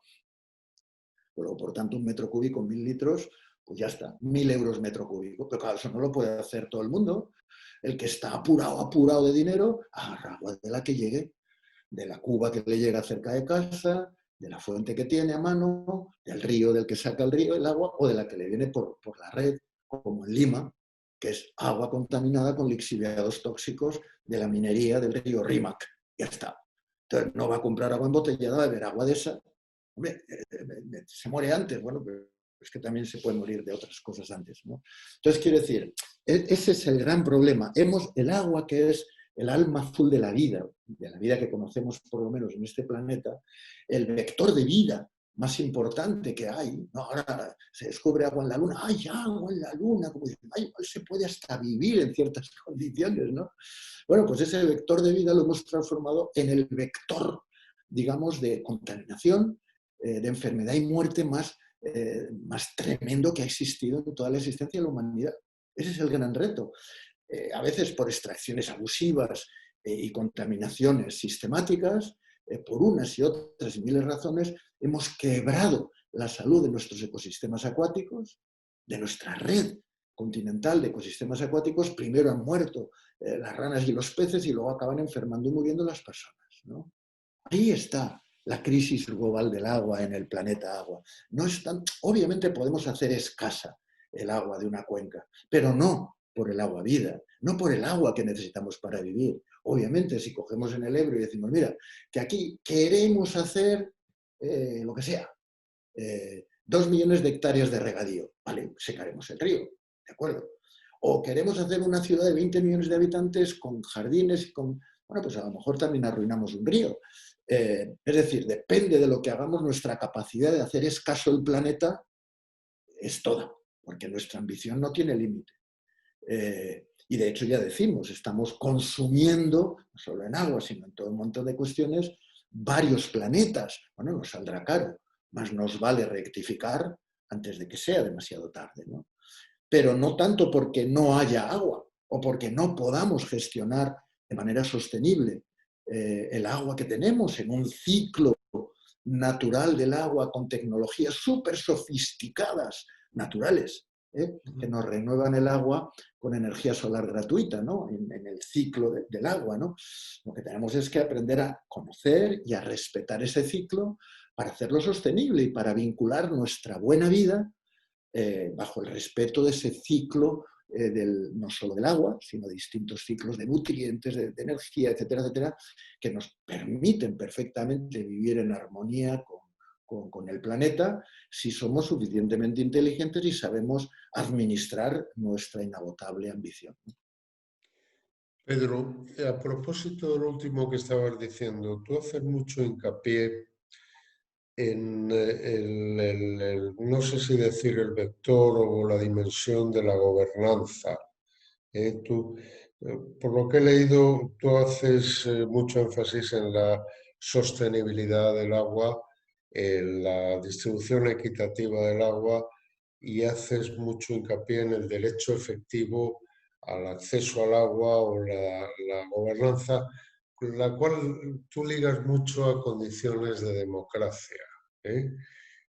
Luego, por tanto, un metro cúbico, 1000 litros, pues ya está, 1000 euros metro cúbico. Pero claro, eso no lo puede hacer todo el mundo. El que está apurado de dinero, agarra agua de la que llegue, de la cuba que le llega cerca de casa, de la fuente que tiene a mano, del río del que saca el río el agua, o de la que le viene por la red, como en Lima, que es agua contaminada con lixiviados tóxicos de la minería del río Rímac. Ya está. Entonces, no va a comprar agua embotellada, va a beber agua de esa. Hombre, se muere antes, bueno, pero es que también se puede morir de otras cosas antes, ¿no? Entonces, quiero decir, ese es el gran problema. El agua, que es el alma azul de la vida que conocemos por lo menos en este planeta, el vector de vida más importante que hay, ¿no? Ahora se descubre agua en la luna, hay agua en la luna, como dicen, ay, igual se puede hasta vivir en ciertas condiciones, ¿no? Bueno, pues ese vector de vida lo hemos transformado en el vector, digamos, de contaminación, de enfermedad y muerte más tremendo que ha existido en toda la existencia de la humanidad. Ese es el gran reto. A veces por extracciones abusivas y contaminaciones sistemáticas, por unas y otras y miles de razones, hemos quebrado la salud de nuestros ecosistemas acuáticos, de nuestra red continental de ecosistemas acuáticos. Primero han muerto las ranas y los peces y luego acaban enfermando y muriendo las personas, ¿no? Ahí está la crisis global del agua en el planeta agua. No es tan, obviamente podemos hacer escasa el agua de una cuenca, pero no por el agua vida, no por el agua que necesitamos para vivir. Obviamente, si cogemos en el Ebro y decimos, mira, que aquí queremos hacer lo que sea, 2 millones de hectáreas de regadío, vale, secaremos el río, ¿de acuerdo? O queremos hacer una ciudad de 20 millones de habitantes con jardines y con... Bueno, pues a lo mejor también arruinamos un río. Es decir, depende de lo que hagamos, nuestra capacidad de hacer escaso el planeta es toda, porque nuestra ambición no tiene límite. Y de hecho ya decimos, estamos consumiendo, no solo en agua, sino en todo un montón de cuestiones, varios planetas. Bueno, nos saldrá caro, más nos vale rectificar antes de que sea demasiado tarde, ¿no? Pero no tanto porque no haya agua o porque no podamos gestionar de manera sostenible el agua que tenemos en un ciclo natural del agua con tecnologías súper sofisticadas, naturales, que nos renuevan el agua con energía solar gratuita, ¿no? En el ciclo del agua, ¿no? Lo que tenemos es que aprender a conocer y a respetar ese ciclo para hacerlo sostenible y para vincular nuestra buena vida bajo el respeto de ese ciclo no solo del agua, sino de distintos ciclos de nutrientes, de energía, etcétera, etcétera, que nos permiten perfectamente vivir en armonía con el planeta si somos suficientemente inteligentes y sabemos administrar nuestra inagotable ambición.
Pedro, a propósito de lo último que estabas diciendo, tú haces mucho hincapié en no sé si decir el vector o la dimensión de la gobernanza. Por lo que he leído, tú haces mucho énfasis en la sostenibilidad del agua, en la distribución equitativa del agua y haces mucho hincapié en el derecho efectivo al acceso al agua o la gobernanza, la cual tú ligas mucho a condiciones de democracia. ¿eh?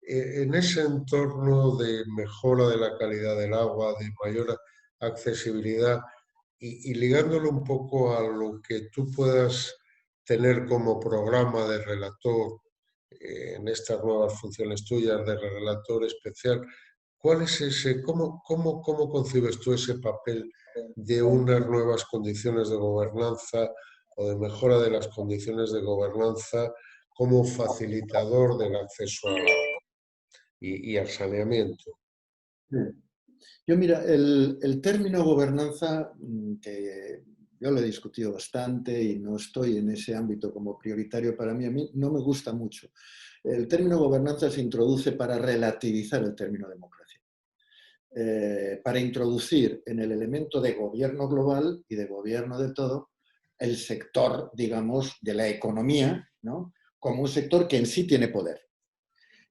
En ese entorno de mejora de la calidad del agua, de mayor accesibilidad y ligándolo un poco a lo que tú puedas tener como programa de relator en estas nuevas funciones tuyas de relator especial, ¿cuál es ese, cómo concibes tú ese papel de unas nuevas condiciones de gobernanza o de mejora de las condiciones de gobernanza como facilitador del acceso al agua y al saneamiento?
Yo, mira, el término gobernanza, que yo lo he discutido bastante y no estoy en ese ámbito como prioritario para mí, a mí no me gusta mucho. El término gobernanza se introduce para relativizar el término democracia, para introducir en el elemento de gobierno global y de gobierno de todo el sector, digamos, de la economía, ¿no? Como un sector que en sí tiene poder.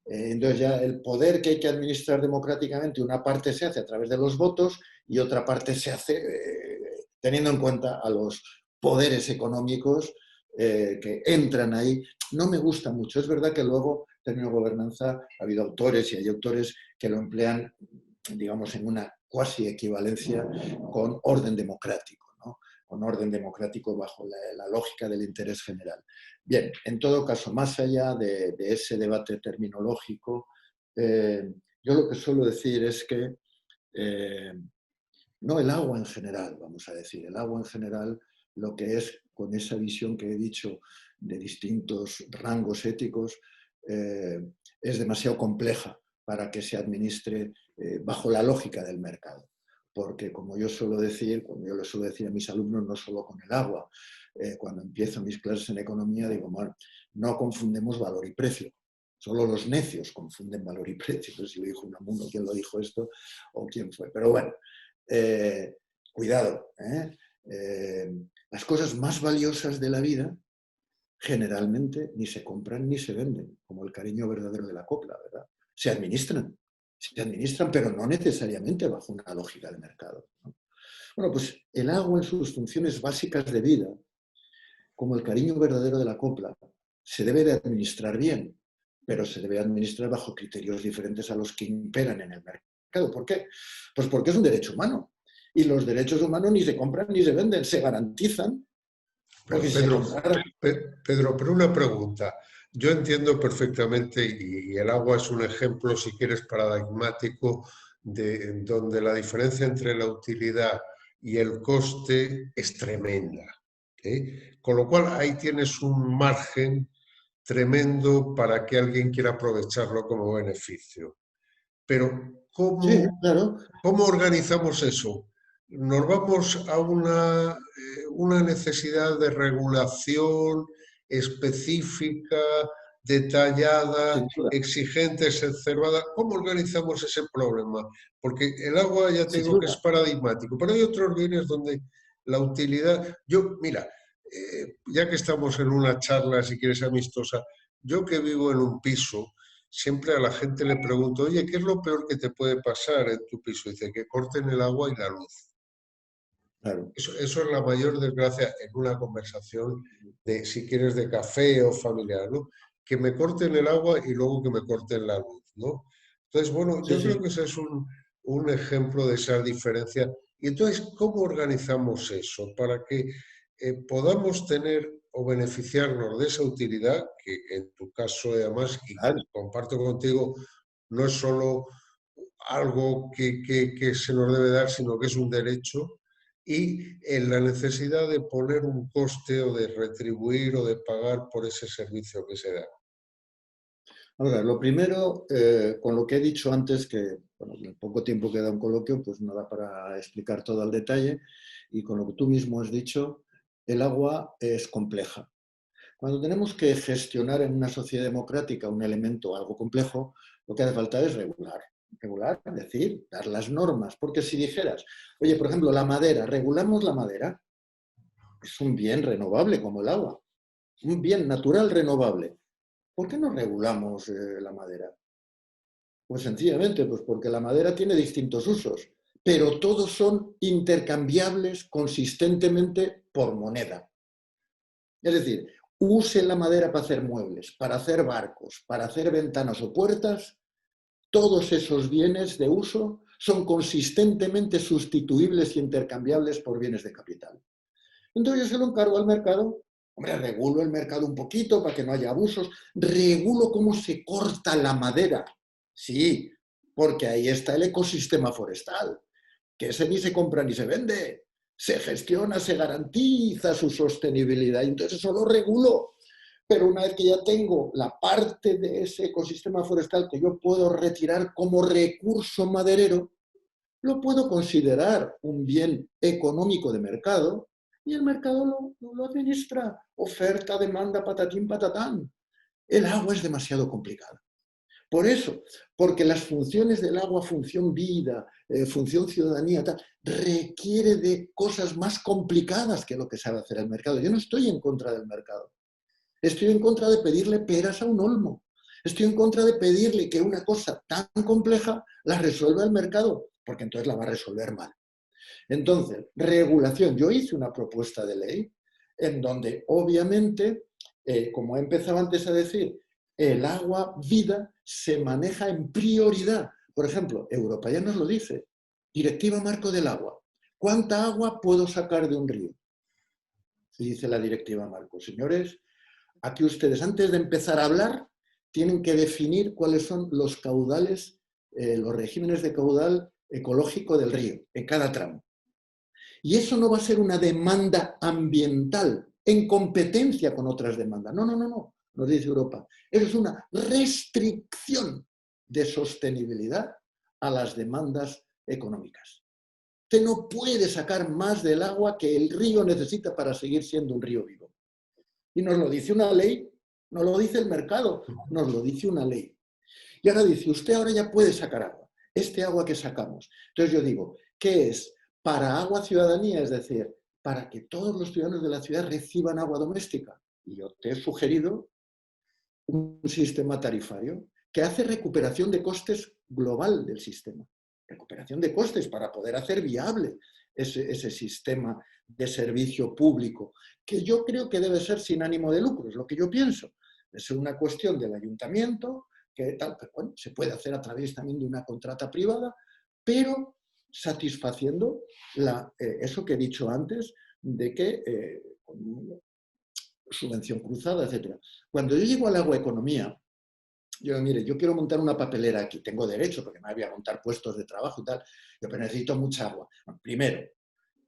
Entonces ya el poder que hay que administrar democráticamente, una parte se hace a través de los votos y otra parte se hace teniendo en cuenta a los poderes económicos que entran ahí. No me gusta mucho. Es verdad que luego término gobernanza ha habido autores y hay autores que lo emplean, digamos, en una cuasi equivalencia con orden democrático, ¿no? Con orden democrático bajo la lógica del interés general. Bien, en todo caso, más allá de ese debate terminológico, yo lo que suelo decir es que no el agua en general, vamos a decir, el agua en general, lo que es con esa visión que he dicho de distintos rangos éticos, es demasiado compleja para que se administre bajo la lógica del mercado. Porque, como yo suelo decir, cuando yo le suelo decir a mis alumnos, no solo con el agua, cuando empiezo mis clases en economía, digo, bueno, no confundemos valor y precio. Solo los necios confunden valor y precio. Entonces, si lo dijo Unamuno, ¿quién lo dijo esto? ¿O quién fue? Pero bueno, cuidado. Las cosas más valiosas de la vida generalmente ni se compran ni se venden, como el cariño verdadero de la copla, ¿verdad? Se administran, pero no necesariamente bajo una lógica de mercado, ¿no? Bueno, pues el agua en sus funciones básicas de vida, como el cariño verdadero de la copla, se debe de administrar bien, pero se debe administrar bajo criterios diferentes a los que imperan en el mercado. ¿Por qué? Pues porque es un derecho humano. Y los derechos humanos ni se compran ni se venden, se garantizan.
Pero
Porque
Pedro, pero una pregunta. Yo entiendo perfectamente, y el agua es un ejemplo, si quieres, paradigmático, de donde la diferencia entre la utilidad y el coste es tremenda, ¿eh? Con lo cual ahí tienes un margen tremendo para que alguien quiera aprovecharlo como beneficio. Pero
sí,
¿cómo,
claro.
cómo organizamos eso? ¿Nos vamos a una necesidad de regulación específica, detallada,
Sin duda,
exigente, exacerbada? ¿Cómo organizamos ese problema? Porque el agua ya te
sin
digo que es
duda.
paradigmático, pero hay otros bienes donde la utilidad... Yo, mira, ya que estamos en una charla, si quieres, amistosa, yo que vivo en un piso, siempre a la gente le pregunto, oye, ¿qué es lo peor que te puede pasar en tu piso? Dice, que corten el agua y la luz.
Claro.
Eso es la mayor desgracia en una conversación de, si quieres, de café o familiar, ¿no? Que me corten el agua y luego que me corten la luz, ¿no? Entonces, bueno,
Sí,
yo creo
sí.
que ese es un ejemplo de esa diferencia. Y entonces, ¿cómo organizamos eso para que podamos tener o beneficiarnos de esa utilidad, que en tu caso además, y
Claro.
comparto contigo, no es solo algo que se nos debe dar, sino que es un derecho, y en la necesidad de poner un coste o de retribuir o de pagar por ese servicio que se da.
Ahora, lo primero, con lo que he dicho antes, que bueno, en el poco tiempo que da un coloquio, pues no da para explicar todo al detalle, y con lo que tú mismo has dicho, el agua es compleja. Cuando tenemos que gestionar en una sociedad democrática un elemento algo complejo, lo que hace falta es regular. Regular, es decir, dar las normas. Porque si dijeras, oye, por ejemplo, la madera, regulamos la madera, es un bien renovable como el agua, un bien natural renovable. ¿Por qué no regulamos la madera? Pues sencillamente, pues porque la madera tiene distintos usos, pero todos son intercambiables consistentemente por moneda. Es decir, use la madera para hacer muebles, para hacer barcos, para hacer ventanas o puertas, todos esos bienes de uso son consistentemente sustituibles e intercambiables por bienes de capital. Entonces yo se lo encargo al mercado. Hombre, regulo el mercado un poquito para que no haya abusos. Regulo cómo se corta la madera. Sí, porque ahí está el ecosistema forestal, que ese ni se compra ni se vende. Se gestiona, se garantiza su sostenibilidad. Entonces eso lo regulo. Pero una vez que ya tengo la parte de ese ecosistema forestal que yo puedo retirar como recurso maderero, lo puedo considerar un bien económico de mercado y el mercado lo administra. Oferta, demanda, patatín, patatán. El agua es demasiado complicada. Por eso, porque las funciones del agua, función vida, función ciudadanía, tal, requiere de cosas más complicadas que lo que sabe hacer el mercado. Yo no estoy en contra del mercado. Estoy en contra de pedirle peras a un olmo. Estoy en contra de pedirle que una cosa tan compleja la resuelva el mercado, porque entonces la va a resolver mal. Entonces, regulación. Yo hice una propuesta de ley en donde, obviamente, como he empezado antes a decir, el agua vida se maneja en prioridad. Por ejemplo, Europa ya nos lo dice. Directiva marco del agua. ¿Cuánta agua puedo sacar de un río? Y dice la directiva marco. Señores, aquí ustedes, antes de empezar a hablar, tienen que definir cuáles son los caudales, los regímenes de caudal ecológico del río, en cada tramo. Y eso no va a ser una demanda ambiental en competencia con otras demandas. No, no, no, no, nos dice Europa. Eso es una restricción de sostenibilidad a las demandas económicas. Usted no puede sacar más del agua que el río necesita para seguir siendo un río vivo. Y nos lo dice una ley, no lo dice el mercado, nos lo dice una ley. Y ahora dice, usted ahora ya puede sacar agua, este agua que sacamos. Entonces yo digo, ¿qué es? Para agua ciudadanía, es decir, para que todos los ciudadanos de la ciudad reciban agua doméstica. Y yo te he sugerido un sistema tarifario que hace recuperación de costes global del sistema. Recuperación de costes para poder hacer viable ese sistema de servicio público, que yo creo que debe ser sin ánimo de lucro, es lo que yo pienso. Es una cuestión del ayuntamiento, que tal, pero bueno, se puede hacer a través también de una contrata privada, pero satisfaciendo eso que he dicho antes, de que subvención cruzada, etc. Cuando yo llego al agua economía, yo, mire, yo quiero montar una papelera aquí, tengo derecho porque me voy a montar puestos de trabajo y tal, pero necesito mucha agua. Bueno, primero,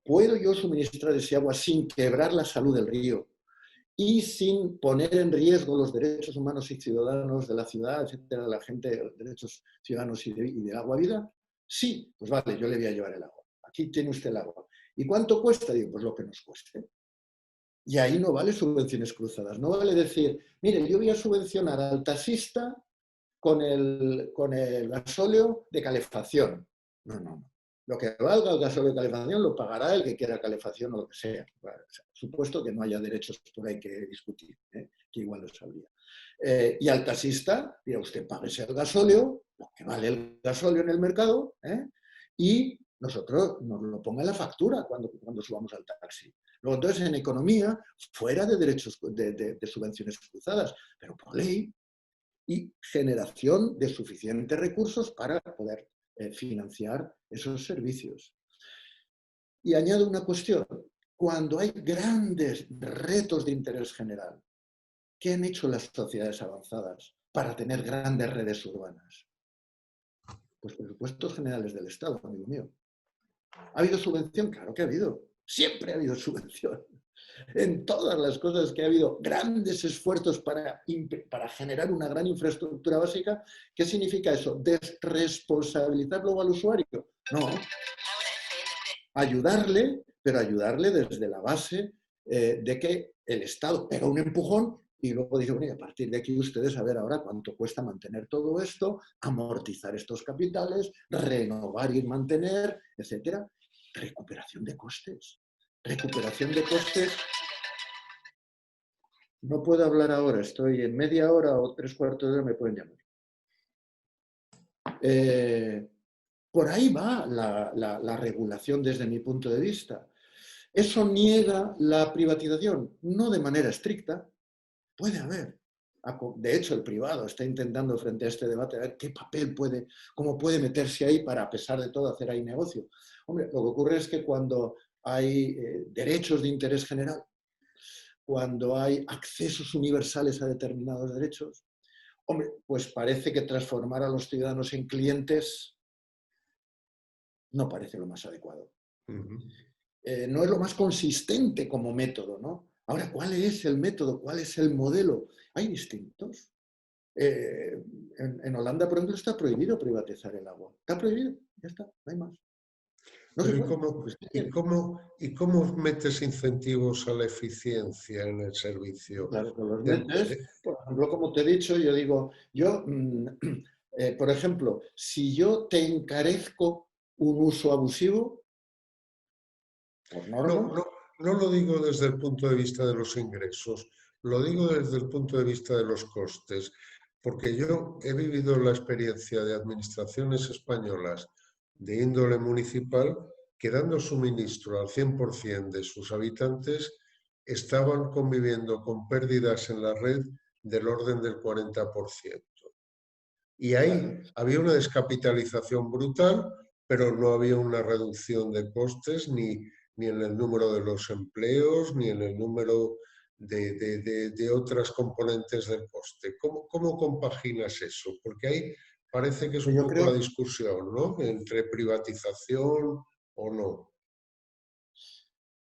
¿puedo yo suministrar ese agua sin quebrar la salud del río y sin poner en riesgo los derechos humanos y ciudadanos de la ciudad, etcétera, de la gente, los derechos ciudadanos y del agua vida? Sí, pues vale, yo le voy a llevar el agua. Aquí tiene usted el agua. ¿Y cuánto cuesta? Digo, pues lo que nos cueste. Y ahí no vale subvenciones cruzadas. No vale decir, mire, yo voy a subvencionar al taxista con el gasóleo de calefacción. No, no, no. Lo que valga el gasóleo de calefacción lo pagará el que quiera calefacción o lo que sea. Bueno, supuesto que no haya derechos por ahí que discutir, que igual lo sabría. Y al taxista, mira, usted páguese el gasóleo, lo que vale el gasóleo en el mercado, y nosotros nos lo ponga en la factura cuando subamos al taxi. Luego, entonces, en economía, fuera de derechos de subvenciones cruzadas, pero por ley, y generación de suficientes recursos para poder financiar esos servicios. Y añado una cuestión. Cuando hay grandes retos de interés general, ¿qué han hecho las sociedades avanzadas para tener grandes redes urbanas? Pues presupuestos generales del Estado, amigo mío. ¿Ha habido subvención? Claro que ha habido. Siempre ha habido subvención. En todas las cosas que ha habido grandes esfuerzos para generar una gran infraestructura básica. ¿Qué significa eso? ¿Desresponsabilizar luego al usuario? No. Ayudarle, pero ayudarle desde la base de que el Estado pega un empujón y luego dice, bueno, y a partir de aquí ustedes a ver ahora cuánto cuesta mantener todo esto, amortizar estos capitales, renovar y mantener, etcétera. Recuperación de costes. Recuperación de costes. No puedo hablar ahora, estoy en media hora o 3/4 de hora, me pueden llamar. Por ahí va la regulación desde mi punto de vista. ¿Eso niega la privatización? No de manera estricta. Puede haber. De hecho, el privado está intentando frente a este debate a ver qué papel puede, cómo puede meterse ahí para, a pesar de todo, hacer ahí negocio. Hombre, lo que ocurre es que cuando hay derechos de interés general, cuando hay accesos universales a determinados derechos, hombre, pues parece que transformar a los ciudadanos en clientes no parece lo más adecuado. No es lo más consistente como método, ¿no? Ahora, ¿cuál es el método? ¿Cuál es el modelo? Hay distintos. En Holanda, por ejemplo, está prohibido privatizar el agua. Está prohibido, ya está, no hay más. No se puede.
¿Y cómo metes incentivos a la eficiencia en el servicio?
Claro, que los metes, por ejemplo, como te he dicho, yo digo, por ejemplo, si yo te encarezco un uso abusivo, por norma...
No lo digo desde el punto de vista de los ingresos, lo digo desde el punto de vista de los costes, porque yo he vivido la experiencia de administraciones españolas de índole municipal que dando suministro al 100% de sus habitantes estaban conviviendo con pérdidas en la red del orden del 40%. Y ahí había una descapitalización brutal, pero no había una reducción de costes ni en el número de los empleos, ni en el número de otras componentes del coste. ¿Cómo compaginas eso? Porque ahí parece que es un
Yo
poco la
creo,
discusión, ¿no? Entre privatización o no.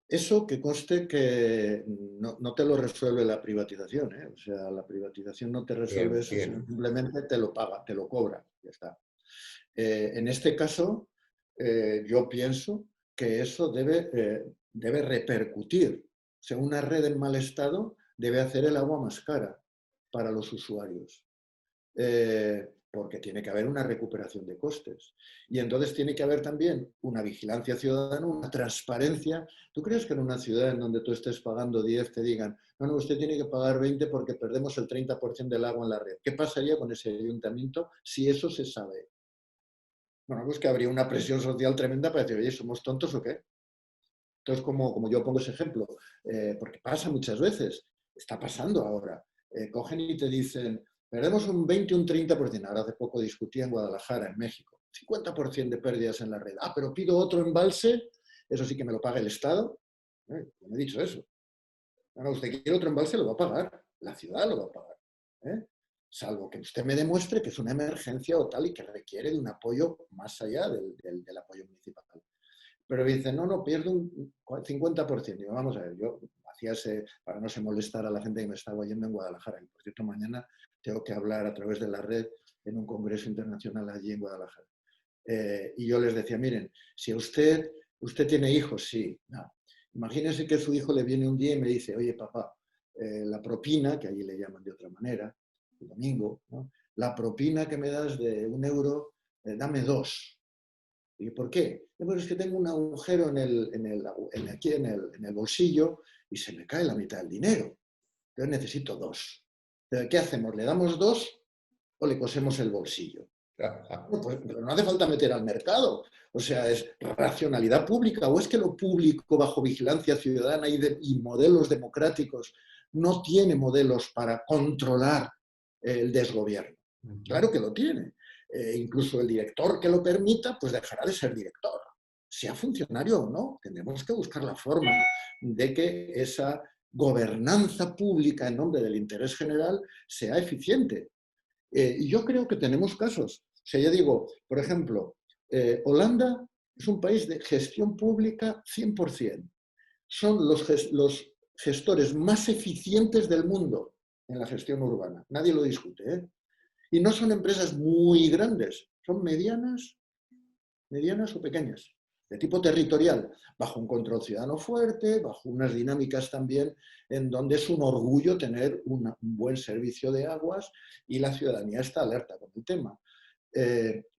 eso que conste que no te lo resuelve la privatización, ¿eh? O sea, la privatización no te resuelve
Bien,
eso,
bien.
simplemente te lo paga, te lo cobra, ya está. En este caso, yo pienso que eso debe repercutir. O sea, una red en mal estado debe hacer el agua más cara para los usuarios. Porque tiene que haber una recuperación de costes. Y entonces tiene que haber también una vigilancia ciudadana, una transparencia. ¿Tú crees que en una ciudad en donde tú estés pagando 10 te digan, no, usted tiene que pagar 20 porque perdemos el 30% del agua en la red? ¿Qué pasaría con ese ayuntamiento si eso se sabe? Bueno, pues que habría una presión social tremenda para decir, oye, ¿somos tontos o qué? Entonces, como yo pongo ese ejemplo, porque pasa muchas veces, está pasando ahora, cogen y te dicen, perdemos un 20 o un 30%. Ahora hace poco discutía en Guadalajara, en México, 50% de pérdidas en la red. Ah, pero pido otro embalse, eso sí que me lo paga el Estado. No he dicho eso. Ahora, usted quiere otro embalse, lo va a pagar, la ciudad lo va a pagar. Salvo que usted me demuestre que es una emergencia o tal y que requiere de un apoyo más allá del apoyo municipal. Pero dice, no, pierdo un 50%. Digo, vamos a ver, yo hacía para no se molestar a la gente que me estaba oyendo en Guadalajara. Y por cierto, mañana tengo que hablar a través de la red en un congreso internacional allí en Guadalajara. Y yo les decía, miren, si usted tiene hijos, sí. No. Imagínense que su hijo le viene un día y me dice, oye, papá, la propina, que allí le llaman de otra manera, el domingo, ¿no? La propina que me das de €1, dame 2. ¿Y por qué? Bueno, es que tengo un agujero aquí en el bolsillo y se me cae la mitad del dinero. Entonces necesito 2. ¿Pero qué hacemos? ¿Le damos 2 o le cosemos el bolsillo? Bueno, pues, pero no hace falta meter al mercado. O sea, es racionalidad pública. ¿O es que lo público, bajo vigilancia ciudadana y modelos democráticos, no tiene modelos para controlar el desgobierno? Claro que lo tiene. Incluso el director que lo permita, pues dejará de ser director. Sea funcionario o no, tendremos que buscar la forma de que esa gobernanza pública en nombre del interés general sea eficiente. Y yo creo que tenemos casos. O sea, ya digo, por ejemplo, Holanda es un país de gestión pública 100%. Son los gestores más eficientes del mundo en la gestión urbana. Nadie lo discute, ¿eh? Y no son empresas muy grandes, son medianas o pequeñas, de tipo territorial, bajo un control ciudadano fuerte, bajo unas dinámicas también en donde es un orgullo tener un buen servicio de aguas y la ciudadanía está alerta con el tema.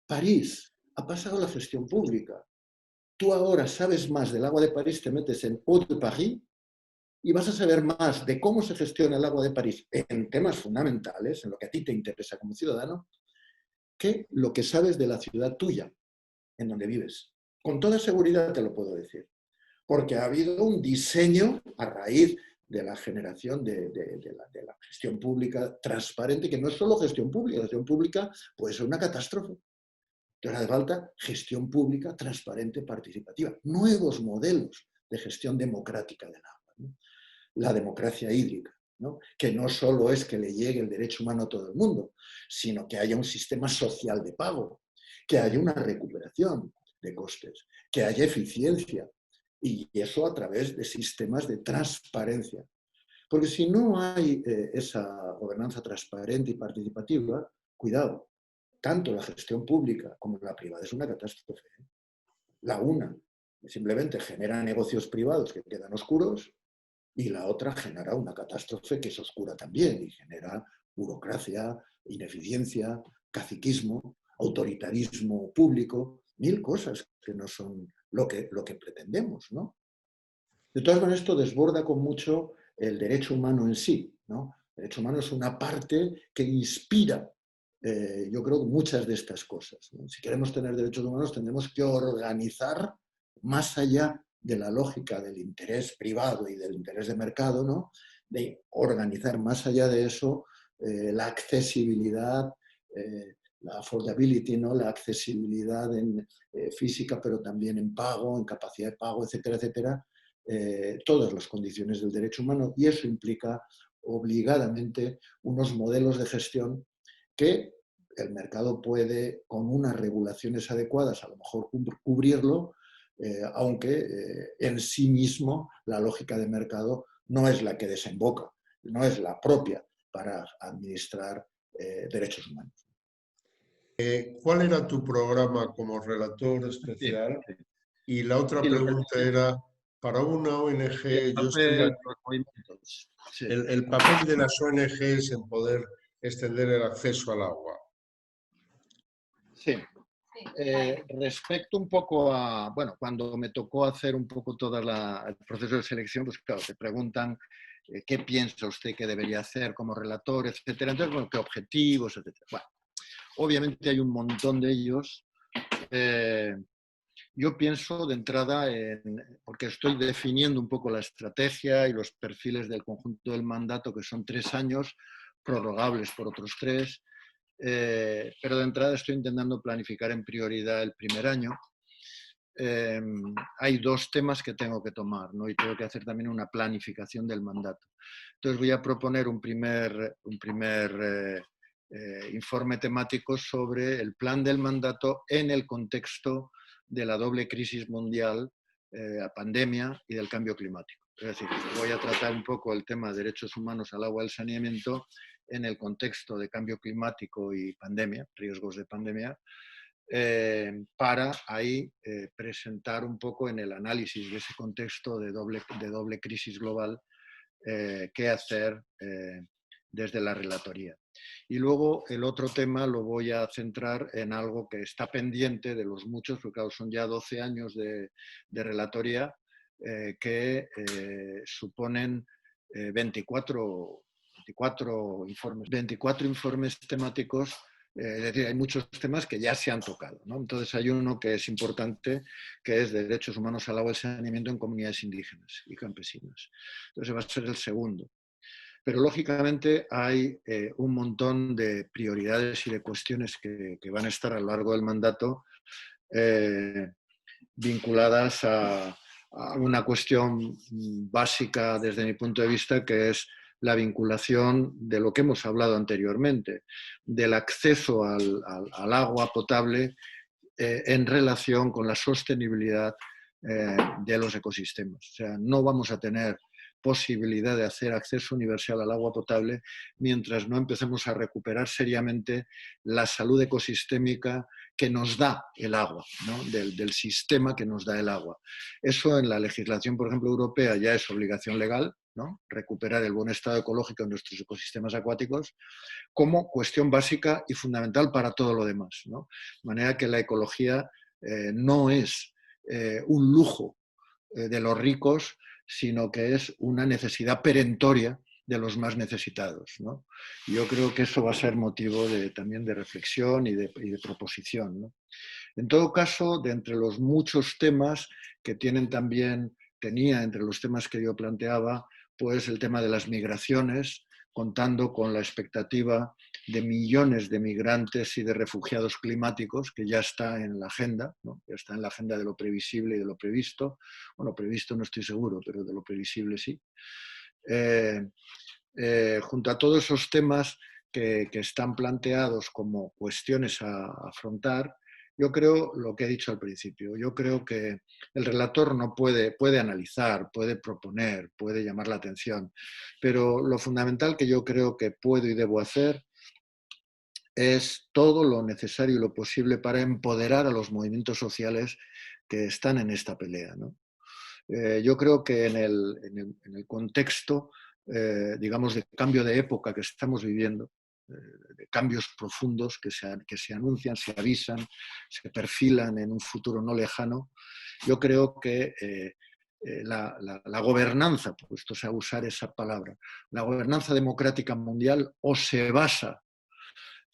París ha pasado la gestión pública. Tú ahora sabes más del agua de París, te metes en Eau de Paris y vas a saber más de cómo se gestiona el agua de París en temas fundamentales, en lo que a ti te interesa como ciudadano, que lo que sabes de la ciudad tuya, en donde vives. Con toda seguridad te lo puedo decir. Porque ha habido un diseño a raíz de la generación de la gestión pública transparente, que no es solo gestión pública puede ser una catástrofe. Entonces hace falta gestión pública transparente, participativa, nuevos modelos de gestión democrática del agua, ¿no? La democracia hídrica, ¿no? Que no solo es que le llegue el derecho humano a todo el mundo, sino que haya un sistema social de pago, que haya una recuperación de costes, que haya eficiencia, y eso a través de sistemas de transparencia. Porque si no hay esa gobernanza transparente y participativa, cuidado, tanto la gestión pública como la privada es una catástrofe. La una simplemente genera negocios privados que quedan oscuros y la otra genera una catástrofe que es oscura también y genera burocracia, ineficiencia, caciquismo, autoritarismo público, mil cosas que no son lo que pretendemos, ¿no? De todas maneras, esto desborda con mucho el derecho humano en sí, ¿no? El derecho humano es una parte que inspira, yo creo, muchas de estas cosas, ¿no? Si queremos tener derechos humanos, tendremos que organizar más allá de la lógica del interés privado y del interés de mercado, ¿no? De organizar más allá de eso la accesibilidad, la affordability, ¿no? La accesibilidad física, pero también en pago, en capacidad de pago, etcétera, etcétera, todas las condiciones del derecho humano, y eso implica obligadamente unos modelos de gestión que el mercado puede, con unas regulaciones adecuadas, a lo mejor cubrirlo, aunque en sí mismo la lógica de mercado no es la que desemboca, no es la propia para administrar derechos humanos.
¿Cuál era tu programa como relator especial?
Sí.
Y la otra
Sí,
pregunta era, para una ONG, yo estoy
los movimientos. Sí.
el papel de las ONGs en poder extender el acceso al agua.
Sí. Respecto un poco a, bueno, cuando me tocó hacer un poco todo el proceso de selección, pues claro, te preguntan qué piensa usted que debería hacer como relator, etcétera. Entonces, bueno, qué objetivos, etcétera. Bueno, obviamente hay un montón de ellos. Yo pienso de entrada, porque estoy definiendo un poco la estrategia y los perfiles del conjunto del mandato, que son 3 años, prorrogables por otros 3, pero de entrada estoy intentando planificar en prioridad el primer año. Hay 2 temas que tengo que tomar, ¿no? Y tengo que hacer también una planificación del mandato. Entonces voy a proponer un primer informe temático sobre el plan del mandato en el contexto de la doble crisis mundial, la pandemia y del cambio climático. Es decir, voy a tratar un poco el tema de derechos humanos al agua y al saneamiento en el contexto de cambio climático y pandemia, riesgos de pandemia, para ahí presentar un poco en el análisis de ese contexto de doble crisis global qué hacer desde la relatoría. Y luego el otro tema lo voy a centrar en algo que está pendiente de los muchos, porque claro, son ya 12 años de relatoría que suponen 24 informes temáticos. Es decir, hay muchos temas que ya se han tocado, ¿no? Entonces hay uno que es importante, que es derechos humanos al agua y al saneamiento en comunidades indígenas y campesinas. Entonces va a ser el segundo. Pero lógicamente hay un montón de prioridades y de cuestiones que van a estar a lo largo del mandato vinculadas a una cuestión básica desde mi punto de vista, que es la vinculación de lo que hemos hablado anteriormente, del acceso al agua potable en relación con la sostenibilidad de los ecosistemas. O sea, no vamos a tener posibilidad de hacer acceso universal al agua potable mientras no empecemos a recuperar seriamente la salud ecosistémica que nos da el agua, ¿no? del sistema que nos da el agua. Eso en la legislación, por ejemplo, europea ya es obligación legal, ¿no? Recuperar el buen estado ecológico de nuestros ecosistemas acuáticos como cuestión básica y fundamental para todo lo demás, ¿no? De manera que la ecología no es un lujo de los ricos, sino que es una necesidad perentoria de los más necesitados, ¿no? Yo creo que eso va a ser motivo también de reflexión y de proposición, ¿no? En todo caso, de entre los muchos temas que tenía entre los temas que yo planteaba, pues el tema de las migraciones, contando con la expectativa de millones de migrantes y de refugiados climáticos, que ya está en la agenda, ¿no? Ya está en la agenda de lo previsible y de lo previsto. Bueno, previsto no estoy seguro, pero de lo previsible sí. Junto a todos esos temas que están planteados como cuestiones a afrontar, yo creo lo que he dicho al principio. Yo creo que el relator no puede analizar, puede proponer, puede llamar la atención, pero lo fundamental que yo creo que puedo y debo hacer es todo lo necesario y lo posible para empoderar a los movimientos sociales que están en esta pelea, ¿no? Yo creo que en el contexto, digamos, de cambio de época que estamos viviendo, de cambios profundos que se anuncian, se avisan, se perfilan en un futuro no lejano, yo creo que la gobernanza, puesto a usar esa palabra, la gobernanza democrática mundial o se basa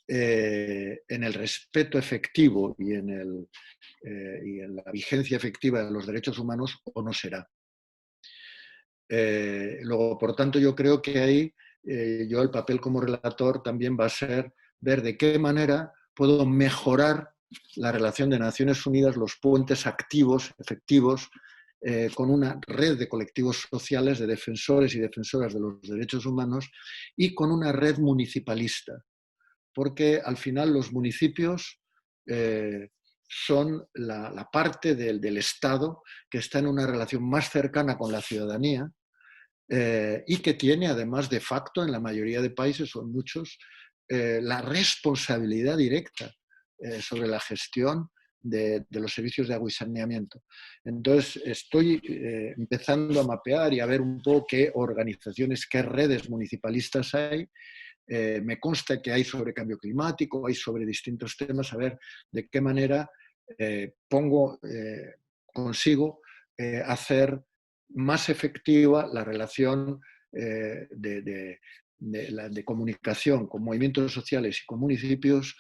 en el respeto efectivo y en la vigencia efectiva de los derechos humanos o no será. Luego, por tanto, yo creo que hay yo el papel como relator también va a ser ver de qué manera puedo mejorar la relación de Naciones Unidas, los puentes activos, efectivos, con una red de colectivos sociales, de defensores y defensoras de los derechos humanos y con una red municipalista. Porque al final los municipios son la parte del Estado que está en una relación más cercana con la ciudadanía y que tiene además de facto en la mayoría de países o en muchos la responsabilidad directa sobre la gestión de los servicios de agua y saneamiento. Entonces estoy empezando a mapear y a ver un poco qué organizaciones, qué redes municipalistas hay. Me consta que hay sobre cambio climático, hay sobre distintos temas, a ver de qué manera consigo hacer más efectiva la relación de comunicación con movimientos sociales y con municipios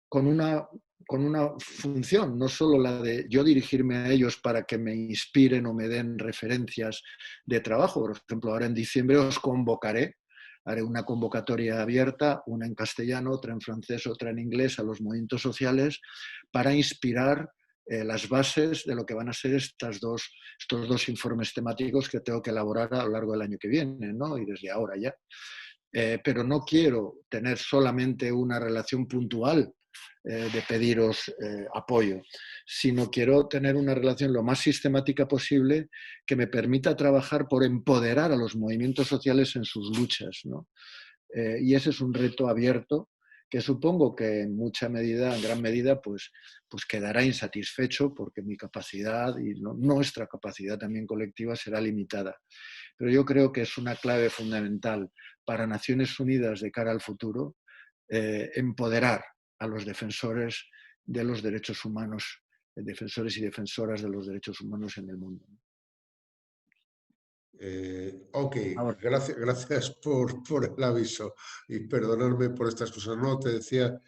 con una función, no solo la de yo dirigirme a ellos para que me inspiren o me den referencias de trabajo. Por ejemplo, ahora en diciembre os convocaré, haré una convocatoria abierta, una en castellano, otra en francés, otra en inglés, a los movimientos sociales para inspirar las bases de lo que van a ser estos dos informes temáticos que tengo que elaborar a lo largo del año que viene, ¿no? Y desde ahora ya. Pero no quiero tener solamente una relación puntual de pediros apoyo, sino quiero tener una relación lo más sistemática posible que me permita trabajar por empoderar a los movimientos sociales en sus luchas, ¿no? Y ese es un reto abierto que supongo que en gran medida, pues quedará insatisfecho porque mi capacidad y nuestra capacidad también colectiva será limitada. Pero yo creo que es una clave fundamental para Naciones Unidas de cara al futuro empoderar a los defensores de los derechos humanos, defensores y defensoras de los derechos humanos en el mundo.
Ok, gracias por el aviso y perdonadme por estas cosas. No, te decía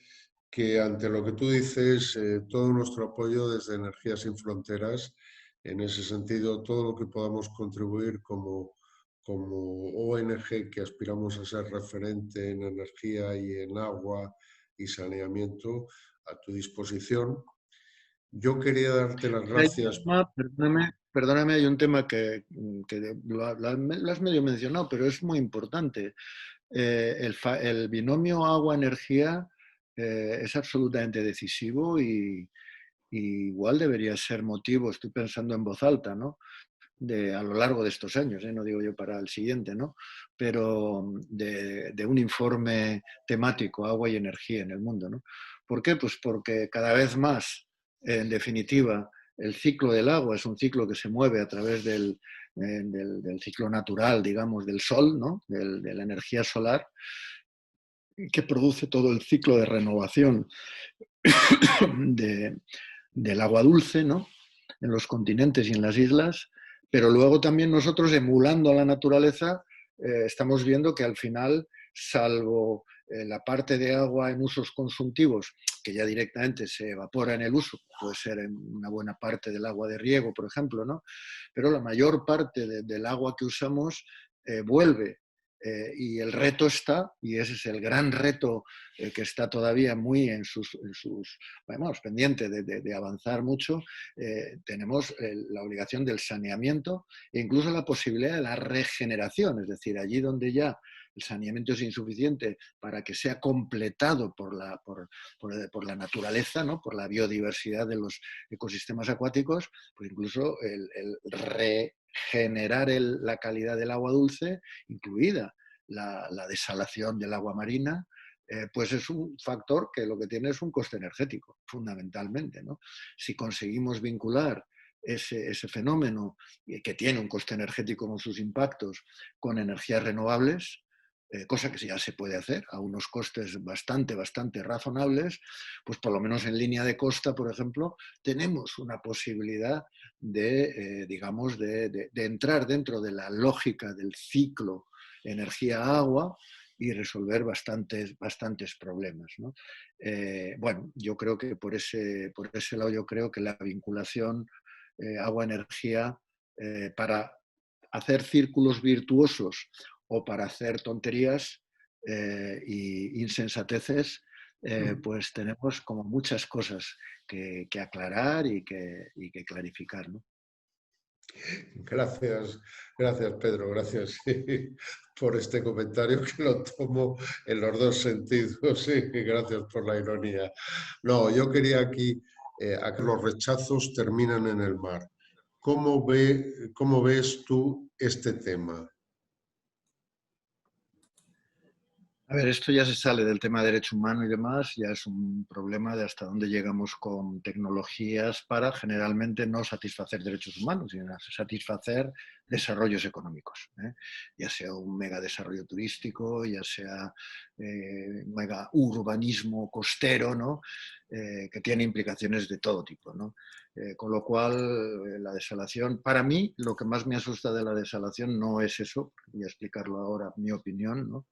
que ante lo que tú dices, todo nuestro apoyo desde Energías Sin Fronteras, en ese sentido, todo lo que podamos contribuir como ONG que aspiramos a ser referente en energía y en agua y saneamiento, a tu disposición. Yo quería darte las gracias.
Perdóname, hay un tema que lo has medio mencionado, pero es muy importante. El binomio agua-energía es absolutamente decisivo y igual debería ser motivo, estoy pensando en voz alta, ¿no? A lo largo de estos años, no digo yo para el siguiente, ¿no? Pero de un informe temático, agua y energía en el mundo, ¿no? ¿Por qué? Pues porque cada vez más, en definitiva, el ciclo del agua es un ciclo que se mueve a través del ciclo natural, digamos, del sol, ¿no? De la energía solar, que produce todo el ciclo de renovación del agua dulce, ¿no? En los continentes y en las islas, pero luego también nosotros, emulando a la naturaleza, estamos viendo que al final, salvo la parte de agua en usos consumtivos, que ya directamente se evapora en el uso, puede ser en una buena parte del agua de riego, por ejemplo, ¿no? Pero la mayor parte del agua que usamos vuelve. Y el reto está, y ese es el gran reto que está todavía muy vamos, pendiente de avanzar mucho, tenemos la obligación del saneamiento e incluso la posibilidad de la regeneración, es decir, allí donde ya el saneamiento es insuficiente para que sea completado por la naturaleza, ¿no? Por la biodiversidad de los ecosistemas acuáticos, pues incluso el regenerar la calidad del agua dulce, incluida la desalación del agua marina, pues es un factor que lo que tiene es un coste energético, fundamentalmente, ¿no? Si conseguimos vincular ese fenómeno que tiene un coste energético con sus impactos con energías renovables, cosa que ya se puede hacer a unos costes bastante razonables, pues por lo menos en línea de costa, por ejemplo, tenemos una posibilidad de entrar dentro de la lógica del ciclo energía-agua y resolver bastantes problemas, ¿no? Bueno, yo creo que por ese lado yo creo que la vinculación agua-energía para hacer círculos virtuosos o para hacer tonterías y insensateces, pues tenemos como muchas cosas que aclarar y que clarificar, ¿no?
Gracias, gracias Pedro, gracias por este comentario que lo tomo en los dos sentidos. Sí, gracias por la ironía. No, yo quería aquí a que los rechazos terminan en el mar. ¿Cómo ves tú este tema?
A ver, esto ya se sale del tema de derecho humano y demás, ya es un problema de hasta dónde llegamos con tecnologías para generalmente no satisfacer derechos humanos, sino satisfacer desarrollos económicos, ¿eh? Ya sea un mega desarrollo turístico, ya sea mega urbanismo costero, ¿no? Que tiene implicaciones de todo tipo, ¿no? Con lo cual, la desalación, para mí, lo que más me asusta de la desalación no es eso, voy a explicarlo ahora, mi opinión, ¿no?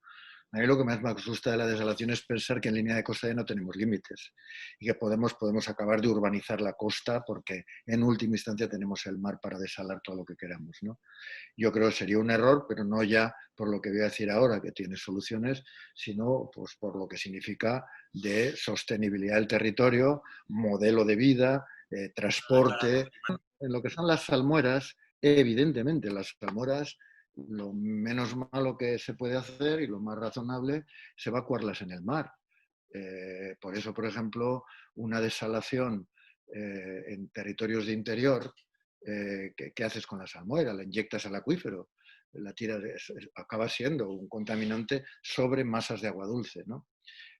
A mí lo que más me asusta de la desalación es pensar que en línea de costa ya no tenemos límites y que podemos acabar de urbanizar la costa porque en última instancia tenemos el mar para desalar todo lo que queramos, ¿no? Yo creo que sería un error, pero no ya por lo que voy a decir ahora, que tiene soluciones, sino pues, por lo que significa de sostenibilidad del territorio, modelo de vida, transporte. En lo que son las salmueras, evidentemente las salmueras, lo menos malo que se puede hacer y lo más razonable es evacuarlas en el mar. Por eso, por ejemplo, una desalación en territorios de interior, ¿qué haces con la salmuera? La inyectas al acuífero, la tiras, acaba siendo un contaminante sobre masas de agua dulce, ¿no?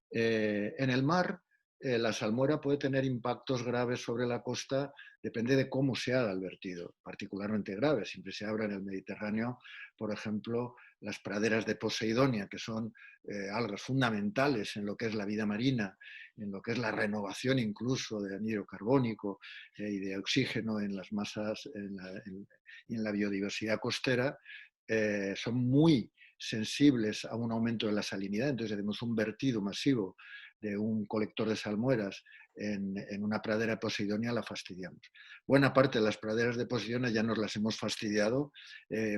En el mar, la salmuera puede tener impactos graves sobre la costa, depende de cómo se haga el vertido, particularmente graves. Siempre se habla en el Mediterráneo, por ejemplo, las praderas de Poseidonia, que son algas fundamentales en lo que es la vida marina, en lo que es la renovación incluso de anhídrido carbónico y de oxígeno en las masas y en la biodiversidad costera, son muy sensibles a un aumento de la salinidad. Entonces tenemos un vertido masivo de un colector de salmueras en una pradera de Poseidonia, la fastidiamos. Buena parte de las praderas de Poseidonia ya nos las hemos fastidiado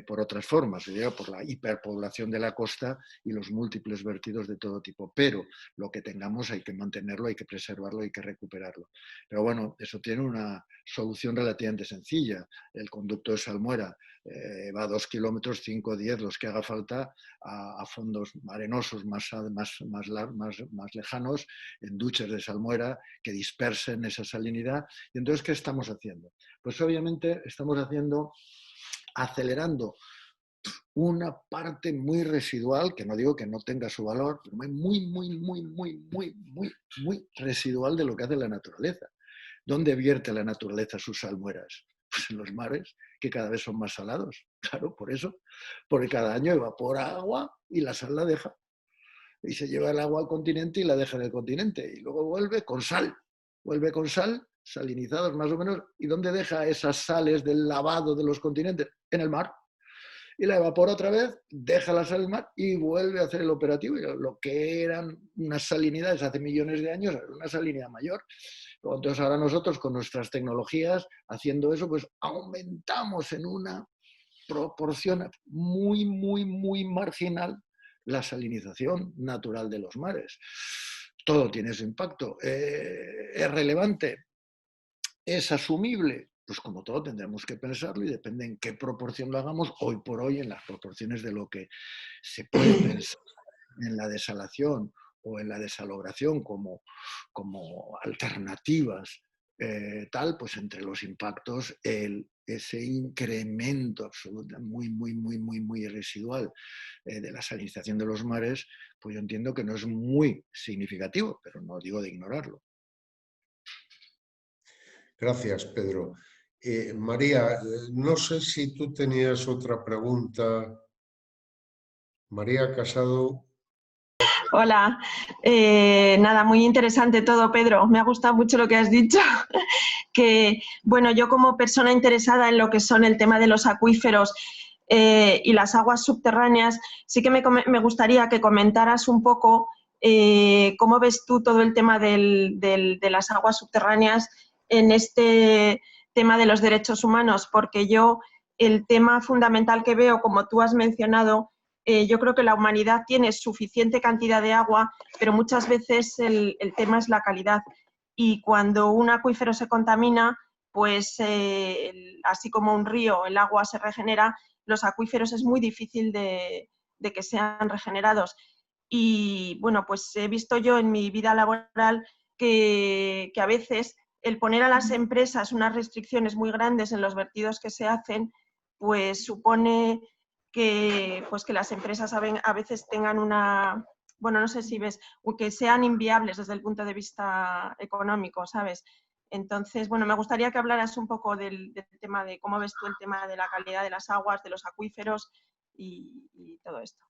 por otras formas, por la hiperpoblación de la costa y los múltiples vertidos de todo tipo. Pero lo que tengamos hay que mantenerlo, hay que preservarlo, hay que recuperarlo. Pero bueno, eso tiene una solución relativamente sencilla. El conducto de salmuera va a 2 kilómetros, 5 o 10, los que haga falta, a fondos arenosos más lejanos, en duches de salmuera que dispersen esa salinidad. Y entonces, ¿qué estamos haciendo? Pues obviamente estamos acelerando una parte muy residual, que no digo que no tenga su valor, pero muy residual de lo que hace la naturaleza. ¿Dónde vierte la naturaleza sus salmueras? Pues en los mares, que cada vez son más salados. Claro, por eso. Porque cada año evapora agua y la sal la deja. Y se lleva el agua al continente y la deja en el continente. Y luego vuelve con sal. Vuelve con sal, salinizados más o menos. ¿Y dónde deja esas sales del lavado de los continentes? En el mar. Y la evapora otra vez, deja la sal en el mar y vuelve a hacer el operativo. Y lo que eran unas salinidades hace millones de años, era una salinidad mayor. Entonces ahora nosotros con nuestras tecnologías, haciendo eso, pues aumentamos en una proporción muy marginal la salinización natural de los mares. Todo tiene su impacto. ¿Es relevante? ¿Es asumible? Pues como todo tendremos que pensarlo y depende en qué proporción lo hagamos, hoy por hoy en las proporciones de lo que se puede pensar en la desalación o en la desalogración como alternativas, pues entre los impactos ese incremento absoluto muy residual de la salinización de los mares, pues yo entiendo que no es muy significativo, pero no digo de ignorarlo.
Gracias, Pedro. María, no sé si tú tenías otra pregunta. María Casado.
Hola, nada, muy interesante todo, Pedro. Me ha gustado mucho lo que has dicho. Que, bueno, yo como persona interesada en lo que son el tema de los acuíferos y las aguas subterráneas, sí que me gustaría que comentaras un poco cómo ves tú todo el tema de las aguas subterráneas en este tema de los derechos humanos, porque yo el tema fundamental que veo, como tú has mencionado, yo creo que la humanidad tiene suficiente cantidad de agua, pero muchas veces el tema es la calidad. Y cuando un acuífero se contamina, pues así como un río, el agua se regenera, los acuíferos es muy difícil de que sean regenerados. Y bueno, pues he visto yo en mi vida laboral que a veces el poner a las empresas unas restricciones muy grandes en los vertidos que se hacen, pues supone que las empresas a veces tengan una, bueno, no sé si ves, que sean inviables desde el punto de vista económico, ¿sabes? Entonces, bueno, me gustaría que hablaras un poco del tema de cómo ves tú el tema de la calidad de las aguas, de los acuíferos y todo esto.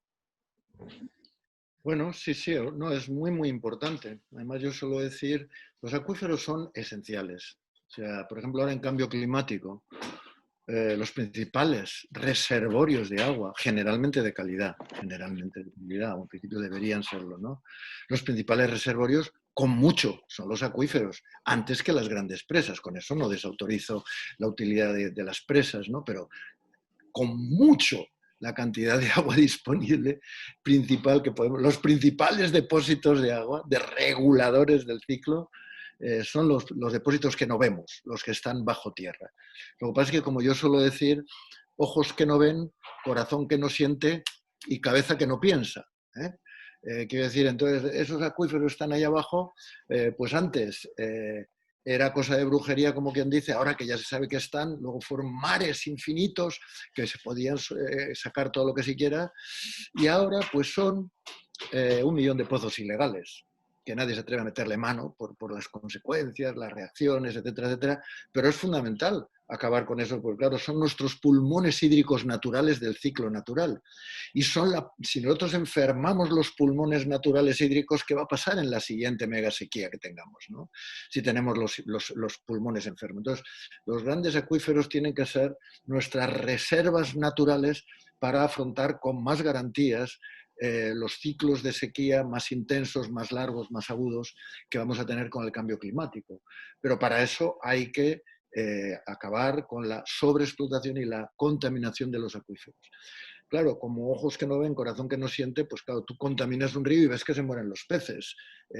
Bueno, sí, sí, no, es muy, muy importante. Además, yo suelo decir, los acuíferos son esenciales. O sea, por ejemplo, ahora en cambio climático, los principales reservorios de agua, generalmente de calidad, o en principio deberían serlo, ¿no? Los principales reservorios, con mucho, son los acuíferos, antes que las grandes presas. Con eso no desautorizo la utilidad de las presas, ¿no? Pero con mucho la cantidad de agua disponible principal que podemos, los principales depósitos de agua, de reguladores del ciclo, son los depósitos que no vemos, los que están bajo tierra. Lo que pasa es que, como yo suelo decir, ojos que no ven, corazón que no siente y cabeza que no piensa. Quiero decir, entonces, esos acuíferos están ahí abajo, pues antes era cosa de brujería, como quien dice, ahora que ya se sabe que están, luego fueron mares infinitos que se podían sacar todo lo que se quiera, y ahora pues son 1 millón de pozos ilegales, que nadie se atreve a meterle mano por las consecuencias, las reacciones, etcétera, etcétera, pero es fundamental acabar con eso, porque claro, son nuestros pulmones hídricos naturales del ciclo natural. Y si nosotros enfermamos los pulmones naturales hídricos, ¿qué va a pasar en la siguiente mega sequía que tengamos, ¿no? Si tenemos los pulmones enfermos. Entonces, los grandes acuíferos tienen que ser nuestras reservas naturales para afrontar con más garantías los ciclos de sequía más intensos, más largos, más agudos que vamos a tener con el cambio climático. Pero para eso hay que acabar con la sobreexplotación y la contaminación de los acuíferos. Claro, como ojos que no ven, corazón que no siente, pues claro, tú contaminas un río y ves que se mueren los peces.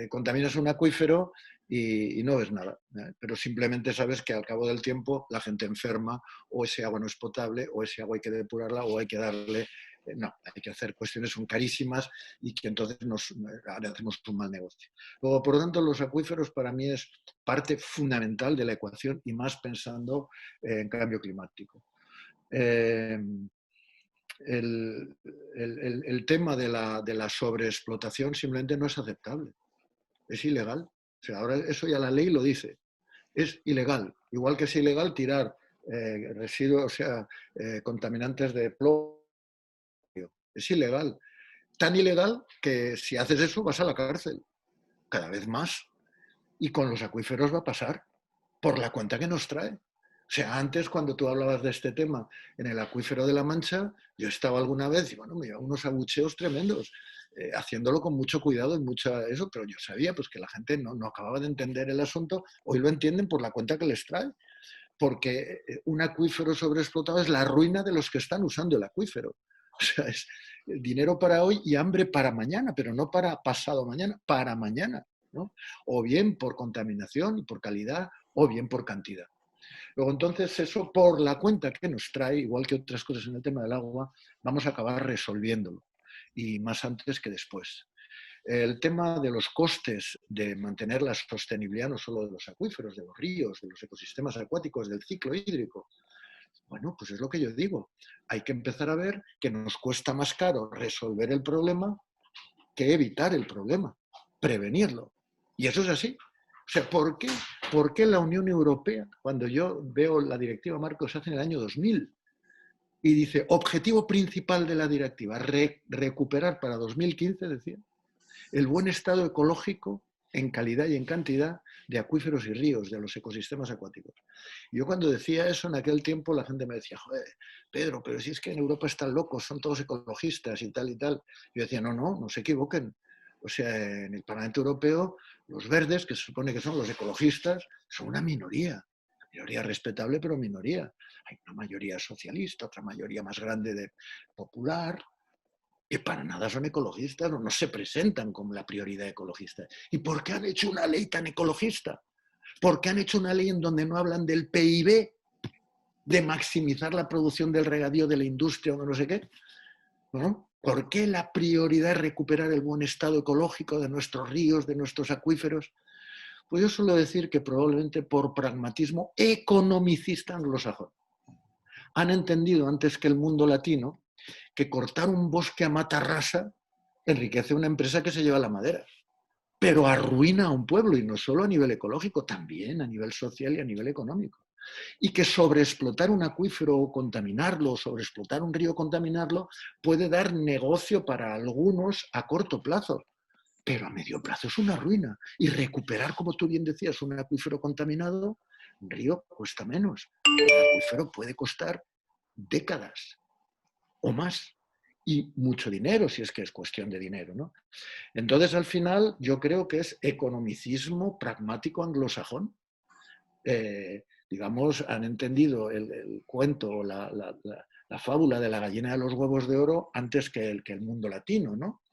Contaminas un acuífero y no ves nada. Pero simplemente sabes que al cabo del tiempo la gente enferma, o ese agua no es potable, o ese agua hay que depurarla, o hay que darle... No, hay que hacer cuestiones, son carísimas y que entonces hacemos un mal negocio. Luego, por lo tanto, los acuíferos para mí es parte fundamental de la ecuación y más pensando en cambio climático. El tema de la sobreexplotación simplemente no es aceptable, es ilegal. O sea, ahora eso ya la ley lo dice, es ilegal. Igual que es ilegal tirar residuos, o sea, contaminantes de plomo, es ilegal. Tan ilegal que si haces eso vas a la cárcel, cada vez más. Y con los acuíferos va a pasar, por la cuenta que nos trae. O sea, antes cuando tú hablabas de este tema en el acuífero de La Mancha, yo estaba alguna vez y bueno, me llevaba unos abucheos tremendos, haciéndolo con mucho cuidado y eso, pero yo sabía pues que la gente no acababa de entender el asunto. Hoy lo entienden por la cuenta que les trae, porque un acuífero sobreexplotado es la ruina de los que están usando el acuífero. O sea, es dinero para hoy y hambre para mañana, pero no para pasado mañana, para mañana, ¿no? O bien por contaminación y por calidad, o bien por cantidad. Luego, entonces, eso por la cuenta que nos trae, igual que otras cosas en el tema del agua, vamos a acabar resolviéndolo, y más antes que después. El tema de los costes de mantener la sostenibilidad no solo de los acuíferos, de los ríos, de los ecosistemas acuáticos, del ciclo hídrico. Bueno, pues es lo que yo digo. Hay que empezar a ver que nos cuesta más caro resolver el problema que evitar el problema, prevenirlo. Y eso es así. O sea, ¿por qué la Unión Europea, cuando yo veo la directiva marco, se hace en el año 2000 y dice, objetivo principal de la directiva, recuperar para 2015, decía, el buen estado ecológico en calidad y en cantidad de acuíferos y ríos, de los ecosistemas acuáticos. Y yo cuando decía eso en aquel tiempo la gente me decía, joder, Pedro, pero si es que en Europa están locos, son todos ecologistas y tal y tal. Yo decía, no se equivoquen. O sea, en el Parlamento Europeo, los verdes, que se supone que son los ecologistas, son una minoría respetable, pero minoría. Hay una mayoría socialista, otra mayoría más grande de popular, Y para nada son ecologistas, no se presentan como la prioridad ecologista. ¿Y por qué han hecho una ley tan ecologista? ¿Por qué han hecho una ley en donde no hablan del PIB, de maximizar la producción del regadío de la industria o no sé qué? ¿No? ¿Por qué la prioridad es recuperar el buen estado ecológico de nuestros ríos, de nuestros acuíferos? Pues yo suelo decir que probablemente por pragmatismo economicista anglosajón. Han entendido antes que el mundo latino que cortar un bosque a mata rasa enriquece a una empresa que se lleva la madera, pero arruina a un pueblo, y no solo a nivel ecológico, también a nivel social y a nivel económico. Y que sobreexplotar un acuífero o contaminarlo, sobreexplotar un río o contaminarlo, puede dar negocio para algunos a corto plazo, pero a medio plazo es una ruina. Y recuperar, como tú bien decías, un acuífero contaminado, un río cuesta menos. El acuífero puede costar décadas o más, y mucho dinero, si es que es cuestión de dinero, ¿no? Entonces, al final, yo creo que es economicismo pragmático anglosajón. Digamos, han entendido el cuento, la fábula de la gallina de los huevos de oro antes que el mundo latino, ¿no?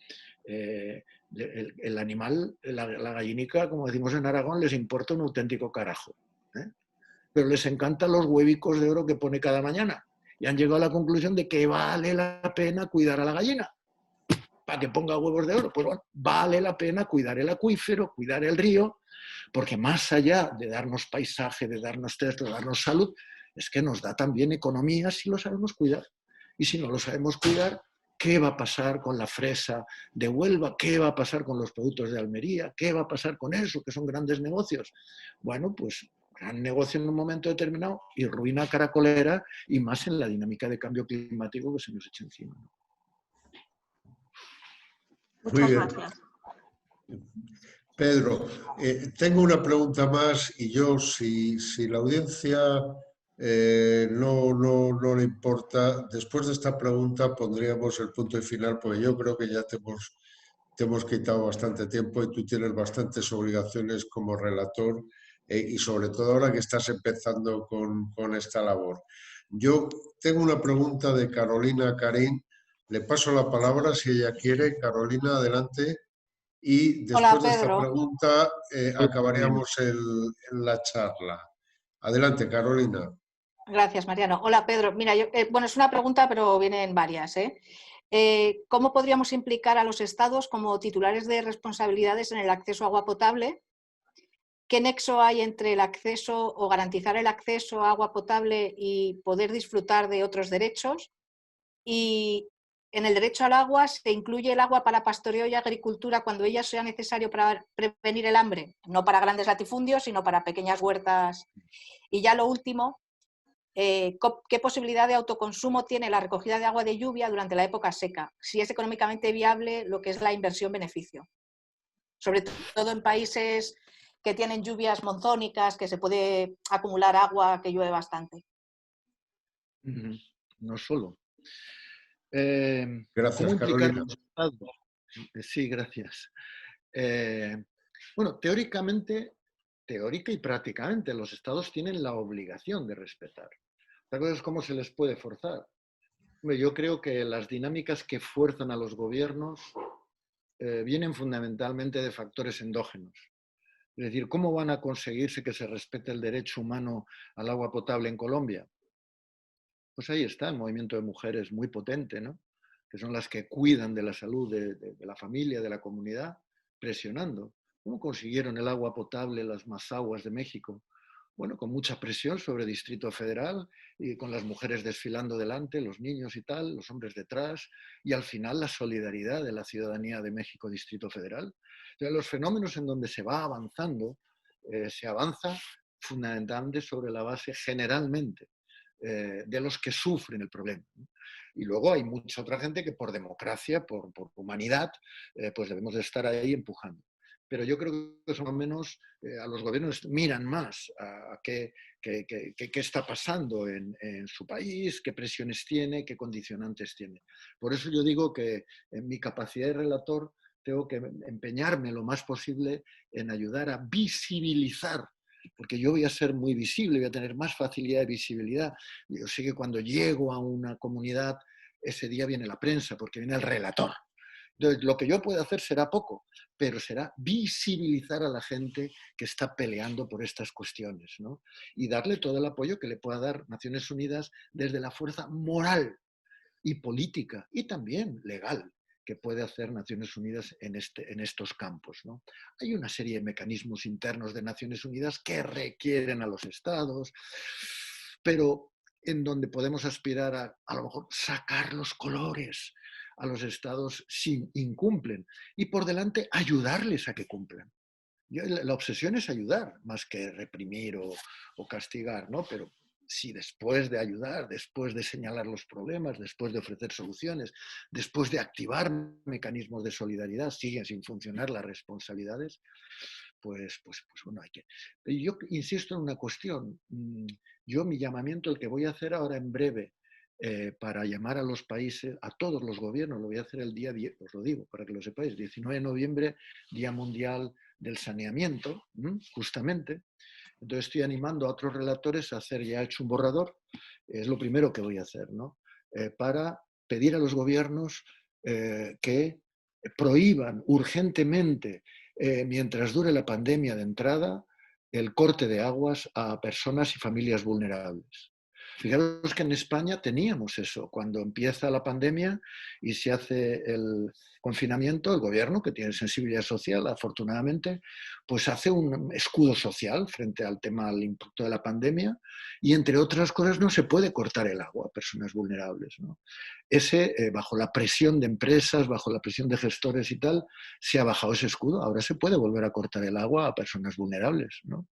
El animal, la gallinica, como decimos en Aragón, les importa un auténtico carajo, ¿eh? Pero les encantan los huevicos de oro que pone cada mañana. Y han llegado a la conclusión de que vale la pena cuidar a la gallina para que ponga huevos de oro. Pues bueno, vale la pena cuidar el acuífero, cuidar el río, porque más allá de darnos paisaje, de darnos texto, de darnos salud, es que nos da también economía si lo sabemos cuidar. Y si no lo sabemos cuidar, ¿qué va a pasar con la fresa de Huelva? ¿Qué va a pasar con los productos de Almería? ¿Qué va a pasar con eso, que son grandes negocios? Bueno, pues gran negocio en un momento determinado y ruina caracolera, y más en la dinámica de cambio climático que se nos echa encima.
Muchas gracias.
Pedro, tengo una pregunta más, y yo, si la audiencia no le importa, después de esta pregunta pondríamos el punto y final, porque yo creo que ya te hemos quitado bastante tiempo y tú tienes bastantes obligaciones como relator, y sobre todo ahora que estás empezando con esta labor. Yo tengo una pregunta de Carolina Carín. Le paso la palabra si ella quiere. Carolina, adelante. Y después de esta pregunta acabaríamos la charla. Adelante, Carolina.
Gracias, Mariano. Hola, Pedro. Mira, bueno, es una pregunta, pero vienen varias, ¿eh? ¿Cómo podríamos implicar a los estados como titulares de responsabilidades en el acceso a agua potable? ¿Qué nexo hay entre el acceso o garantizar el acceso a agua potable y poder disfrutar de otros derechos? Y en el derecho al agua se incluye el agua para pastoreo y agricultura cuando ello sea necesario para prevenir el hambre, no para grandes latifundios, sino para pequeñas huertas. Y ya lo último, ¿qué posibilidad de autoconsumo tiene la recogida de agua de lluvia durante la época seca? Si es económicamente viable lo que es la inversión-beneficio. Sobre todo en países que tienen lluvias monzónicas, que se puede acumular agua, que llueve bastante.
No solo.
Gracias, Carolina.
Sí, gracias. Bueno, teórica y prácticamente, los estados tienen la obligación de respetar. La cosa es cómo se les puede forzar. Yo creo que las dinámicas que fuerzan a los gobiernos vienen fundamentalmente de factores endógenos. Es decir, ¿cómo van a conseguirse que se respete el derecho humano al agua potable en Colombia? Pues ahí está el movimiento de mujeres muy potente, ¿no? Que son las que cuidan de la salud de la familia, de la comunidad, presionando. ¿Cómo consiguieron el agua potable las Mazahuas de México? Bueno, con mucha presión sobre el Distrito Federal y con las mujeres desfilando delante, los niños y tal, los hombres detrás, y al final la solidaridad de la ciudadanía de México, Distrito Federal. Entonces, los fenómenos en donde se va avanzando, se avanza fundamentalmente sobre la base generalmente de los que sufren el problema. Y luego hay mucha otra gente que por democracia, por humanidad, pues debemos de estar ahí empujando. Pero yo creo que son menos, a los gobiernos miran más a qué está pasando en su país, qué presiones tiene, qué condicionantes tiene. Por eso yo digo que en mi capacidad de relator tengo que empeñarme lo más posible en ayudar a visibilizar, porque yo voy a ser muy visible, voy a tener más facilidad de visibilidad. Yo sé que cuando llego a una comunidad ese día viene la prensa, porque viene el relator. Entonces, lo que yo pueda hacer será poco, pero será visibilizar a la gente que está peleando por estas cuestiones, ¿no? Y darle todo el apoyo que le pueda dar Naciones Unidas desde la fuerza moral y política y también legal que puede hacer Naciones Unidas en estos campos, ¿no? Hay una serie de mecanismos internos de Naciones Unidas que requieren a los estados, pero en donde podemos aspirar a lo mejor sacar los colores a los estados si incumplen y por delante ayudarles a que cumplan. La obsesión es ayudar más que reprimir o castigar, ¿no? Pero si después de ayudar, después de señalar los problemas, después de ofrecer soluciones, después de activar mecanismos de solidaridad, siguen sin funcionar las responsabilidades, pues bueno, hay que... Yo insisto en una cuestión. Yo mi llamamiento, el que voy a hacer ahora en breve, para llamar a los países, a todos los gobiernos, lo voy a hacer el día 10, os lo digo, para que lo sepáis, 19 de noviembre, Día Mundial del Saneamiento, justamente. Entonces estoy animando a otros relatores a hacer, ya he hecho un borrador, es lo primero que voy a hacer, ¿no? Para pedir a los gobiernos que prohíban urgentemente, mientras dure la pandemia de entrada, el corte de aguas a personas y familias vulnerables. Fijaros que en España teníamos eso. Cuando empieza la pandemia y se hace el confinamiento, el gobierno, que tiene sensibilidad social, afortunadamente, pues hace un escudo social frente al tema, al impacto de la pandemia y, entre otras cosas, no se puede cortar el agua a personas vulnerables, ¿no? Bajo la presión de empresas, bajo la presión de gestores y tal, se ha bajado ese escudo. Ahora se puede volver a cortar el agua a personas vulnerables, ¿no?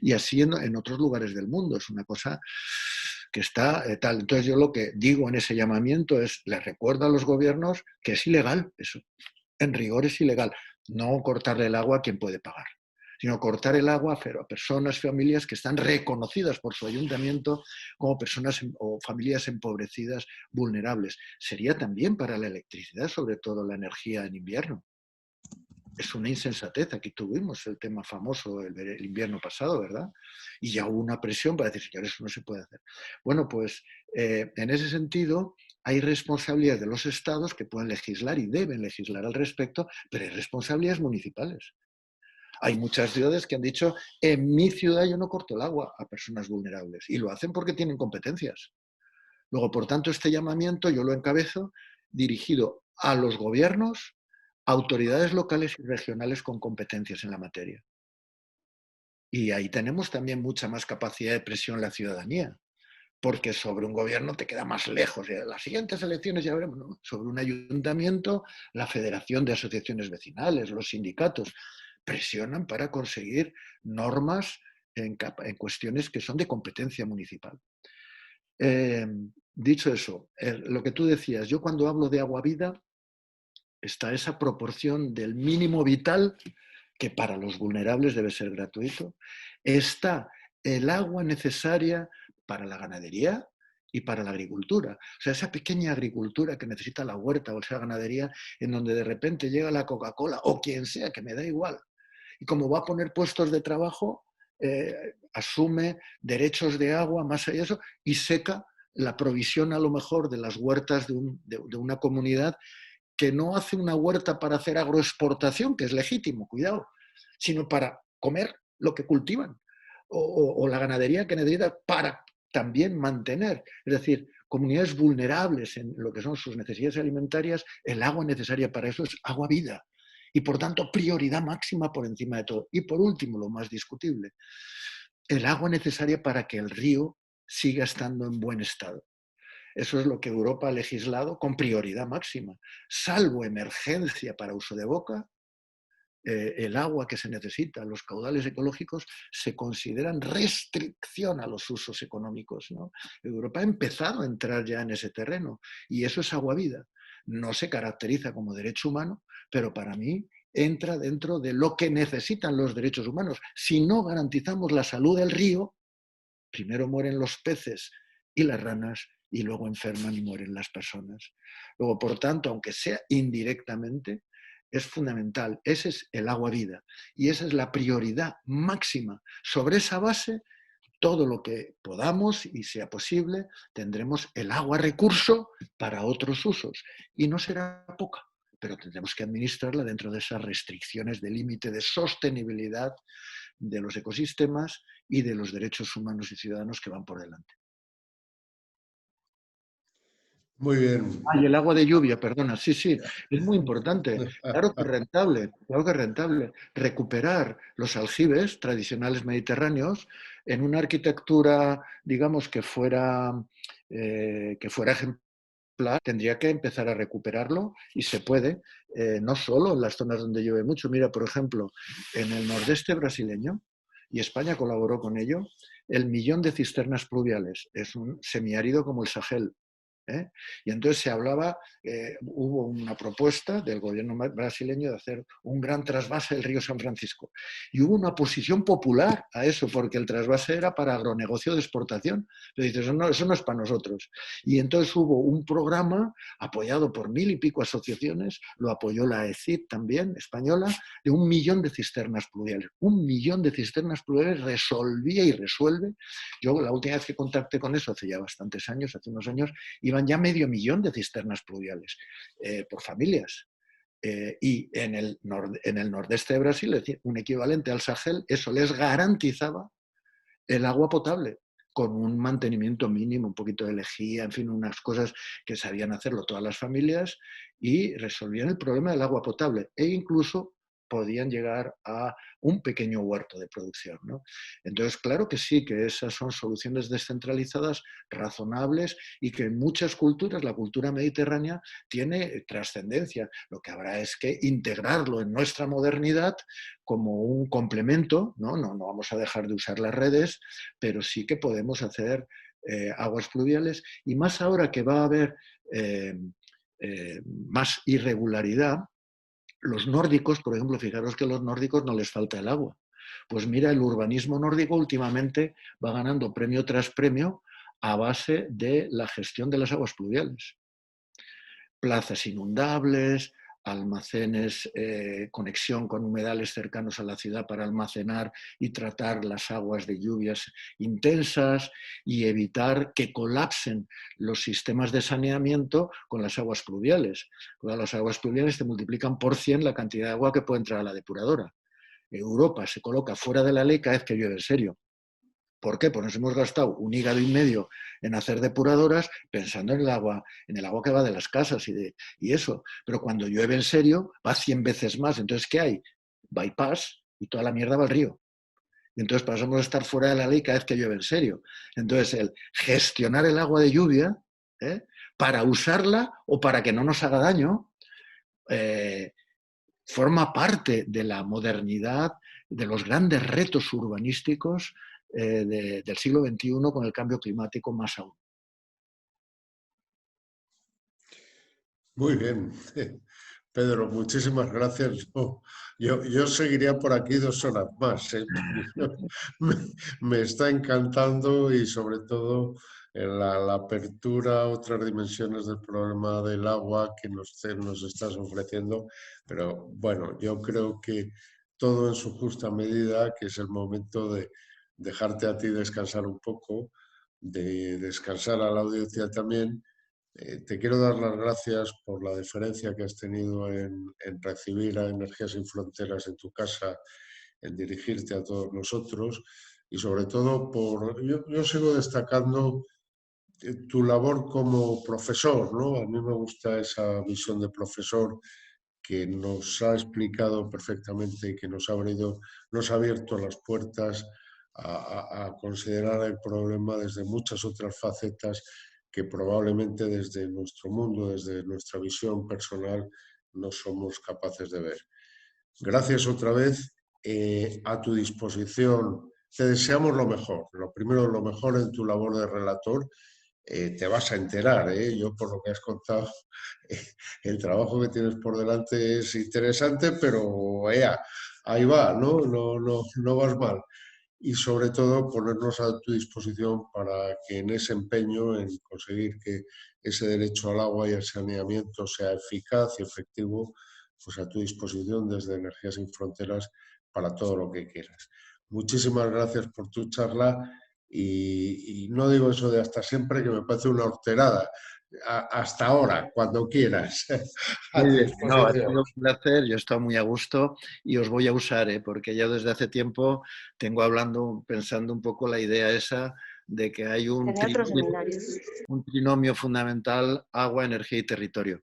Y así en otros lugares del mundo. Es una cosa que está tal. Entonces yo lo que digo en ese llamamiento es, les recuerdo a los gobiernos que es ilegal eso. En rigor es ilegal. No cortarle el agua a quien puede pagar, sino cortar el agua a personas, familias que están reconocidas por su ayuntamiento como personas o familias empobrecidas, vulnerables. Sería también para la electricidad, sobre todo la energía en invierno. Es una insensatez. Aquí tuvimos el tema famoso el invierno pasado, ¿verdad? Y ya hubo una presión para decir, señores, eso no se puede hacer. Bueno, pues en ese sentido hay responsabilidades de los estados que pueden legislar y deben legislar al respecto, pero hay responsabilidades municipales. Hay muchas ciudades que han dicho, en mi ciudad yo no corto el agua a personas vulnerables. Y lo hacen porque tienen competencias. Luego, por tanto, este llamamiento yo lo encabezo dirigido a los gobiernos, autoridades locales y regionales con competencias en la materia. Y ahí tenemos también mucha más capacidad de presión la ciudadanía, porque sobre un gobierno te queda más lejos. Las siguientes elecciones ya veremos, ¿no? Sobre un ayuntamiento, la Federación de Asociaciones Vecinales, los sindicatos, presionan para conseguir normas en cuestiones que son de competencia municipal. Dicho eso, lo que tú decías, yo cuando hablo de agua vida, está esa proporción del mínimo vital, que para los vulnerables debe ser gratuito, está el agua necesaria para la ganadería y para la agricultura. O sea, esa pequeña agricultura que necesita la huerta o esa ganadería, en donde de repente llega la Coca-Cola o quien sea, que me da igual. Y como va a poner puestos de trabajo, asume derechos de agua, más allá de eso, y seca la provisión a lo mejor de las huertas de una comunidad que no hace una huerta para hacer agroexportación, que es legítimo, cuidado, sino para comer lo que cultivan, o la ganadería que necesita para también mantener. Es decir, comunidades vulnerables en lo que son sus necesidades alimentarias, el agua necesaria para eso es agua vida. Y por tanto, prioridad máxima por encima de todo. Y por último, lo más discutible, el agua necesaria para que el río siga estando en buen estado. Eso es lo que Europa ha legislado con prioridad máxima. Salvo emergencia para uso de boca, el agua que se necesita, los caudales ecológicos, se consideran restricción a los usos económicos, ¿no? Europa ha empezado a entrar ya en ese terreno y eso es agua vida. No se caracteriza como derecho humano, pero para mí entra dentro de lo que necesitan los derechos humanos. Si no garantizamos la salud del río, primero mueren los peces y las ranas y luego enferman y mueren las personas. Luego, por tanto, aunque sea indirectamente, es fundamental. Ese es el agua vida y esa es la prioridad máxima. Sobre esa base, todo lo que podamos y sea posible, tendremos el agua recurso para otros usos. Y no será poca, pero tendremos que administrarla dentro de esas restricciones de límite de sostenibilidad de los ecosistemas y de los derechos humanos y ciudadanos que van por delante.
Muy bien.
Y el agua de lluvia, perdona, sí, es muy importante. Claro que es rentable, claro que es rentable. Recuperar los aljibes tradicionales mediterráneos en una arquitectura, digamos, que fuera ejemplar, tendría que empezar a recuperarlo y se puede, no solo en las zonas donde llueve mucho. Mira, por ejemplo, en el nordeste brasileño, y España colaboró con ello, el 1.000.000 de cisternas pluviales. Es un semiárido como el Sahel. Y entonces se hablaba, hubo una propuesta del gobierno brasileño de hacer un gran trasvase del río San Francisco. Y hubo una oposición popular a eso, porque el trasvase era para agronegocio de exportación. Pero dices, eso no es para nosotros. Y entonces hubo un programa apoyado por 1.000 y pico asociaciones, lo apoyó la ECID también, española, de 1.000.000 de cisternas pluviales. 1.000.000 de cisternas pluviales resolvía y resuelve. Yo la última vez que contacté con eso, hace ya bastantes años, hace unos años, iban ya 500.000 de cisternas pluviales por familias. Y en el nordeste de Brasil, es decir, un equivalente al Sahel, eso les garantizaba el agua potable con un mantenimiento mínimo, un poquito de lejía, en fin, unas cosas que sabían hacerlo todas las familias y resolvían el problema del agua potable e incluso podían llegar a un pequeño huerto de producción, ¿no? Entonces, claro que sí, que esas son soluciones descentralizadas, razonables y que en muchas culturas, la cultura mediterránea, tiene trascendencia. Lo que habrá es que integrarlo en nuestra modernidad como un complemento, ¿no? No vamos a dejar de usar las redes, pero sí que podemos hacer aguas pluviales y más ahora que va a haber más irregularidad. Los nórdicos, por ejemplo, fijaros que a los nórdicos no les falta el agua. Pues mira, el urbanismo nórdico últimamente va ganando premio tras premio a base de la gestión de las aguas pluviales. Plazas inundables, almacenes, conexión con humedales cercanos a la ciudad para almacenar y tratar las aguas de lluvias intensas y evitar que colapsen los sistemas de saneamiento con las aguas pluviales. Las aguas pluviales te multiplican por 100 la cantidad de agua que puede entrar a la depuradora. Europa se coloca fuera de la ley cada vez que llueve en serio. ¿Por qué? Pues nos hemos gastado 1,5 hígados en hacer depuradoras pensando en el agua que va de las casas y eso. Pero cuando llueve en serio, va 100 veces más. Entonces, ¿qué hay? Bypass y toda la mierda va al río. Y entonces pasamos a estar fuera de la ley cada vez que llueve en serio. Entonces, el gestionar el agua de lluvia para usarla o para que no nos haga daño forma parte de la modernidad, de los grandes retos urbanísticos del siglo XXI con el cambio climático más aún.
Muy bien. Pedro, muchísimas gracias. Yo seguiría por aquí 2 horas más. Me está encantando y sobre todo la apertura a otras dimensiones del problema del agua que nos estás ofreciendo. Pero bueno, yo creo que todo en su justa medida, que es el momento de dejarte a ti descansar un poco, de descansar a la audiencia también. Te quiero dar las gracias por la deferencia que has tenido en recibir a Energías Sin Fronteras en tu casa, en dirigirte a todos nosotros y sobre todo yo sigo destacando tu labor como profesor, ¿no? A mí me gusta esa visión de profesor que nos ha explicado perfectamente y que nos ha abierto las puertas a considerar el problema desde muchas otras facetas que probablemente desde nuestro mundo, desde nuestra visión personal, no somos capaces de ver. Gracias otra vez, a tu disposición. Te deseamos lo mejor. Lo primero, lo mejor en tu labor de relator. Te vas a enterar, yo por lo que has contado, el trabajo que tienes por delante es interesante, pero ahí va, no vas mal. Y sobre todo ponernos a tu disposición para que en ese empeño en conseguir que ese derecho al agua y al saneamiento sea eficaz y efectivo, pues a tu disposición desde Energías Sin Fronteras para todo lo que quieras. Muchísimas gracias por tu charla Y no digo eso de hasta siempre, que me parece una horterada. Hasta ahora, cuando quieras.
Muy bien. No, ha sido un placer, yo he estado muy a gusto y os voy a usar, porque ya desde hace tiempo tengo pensando un poco la idea esa de que hay un trinomio fundamental: agua, energía y territorio.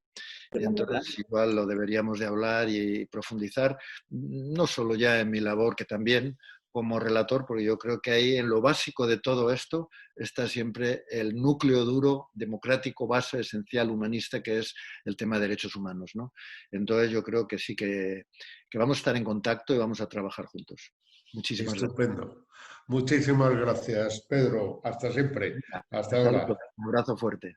Entonces, igual lo deberíamos de hablar y profundizar, no solo ya en mi labor, que también como relator, porque yo creo que ahí en lo básico de todo esto está siempre el núcleo duro, democrático, base, esencial, humanista, que es el tema de derechos humanos, ¿no? Entonces yo creo que sí que vamos a estar en contacto y vamos a trabajar juntos. Muchísimas
Estupendo. Muchísimas gracias, Pedro. Hasta siempre. Hasta ahora.
Un abrazo fuerte.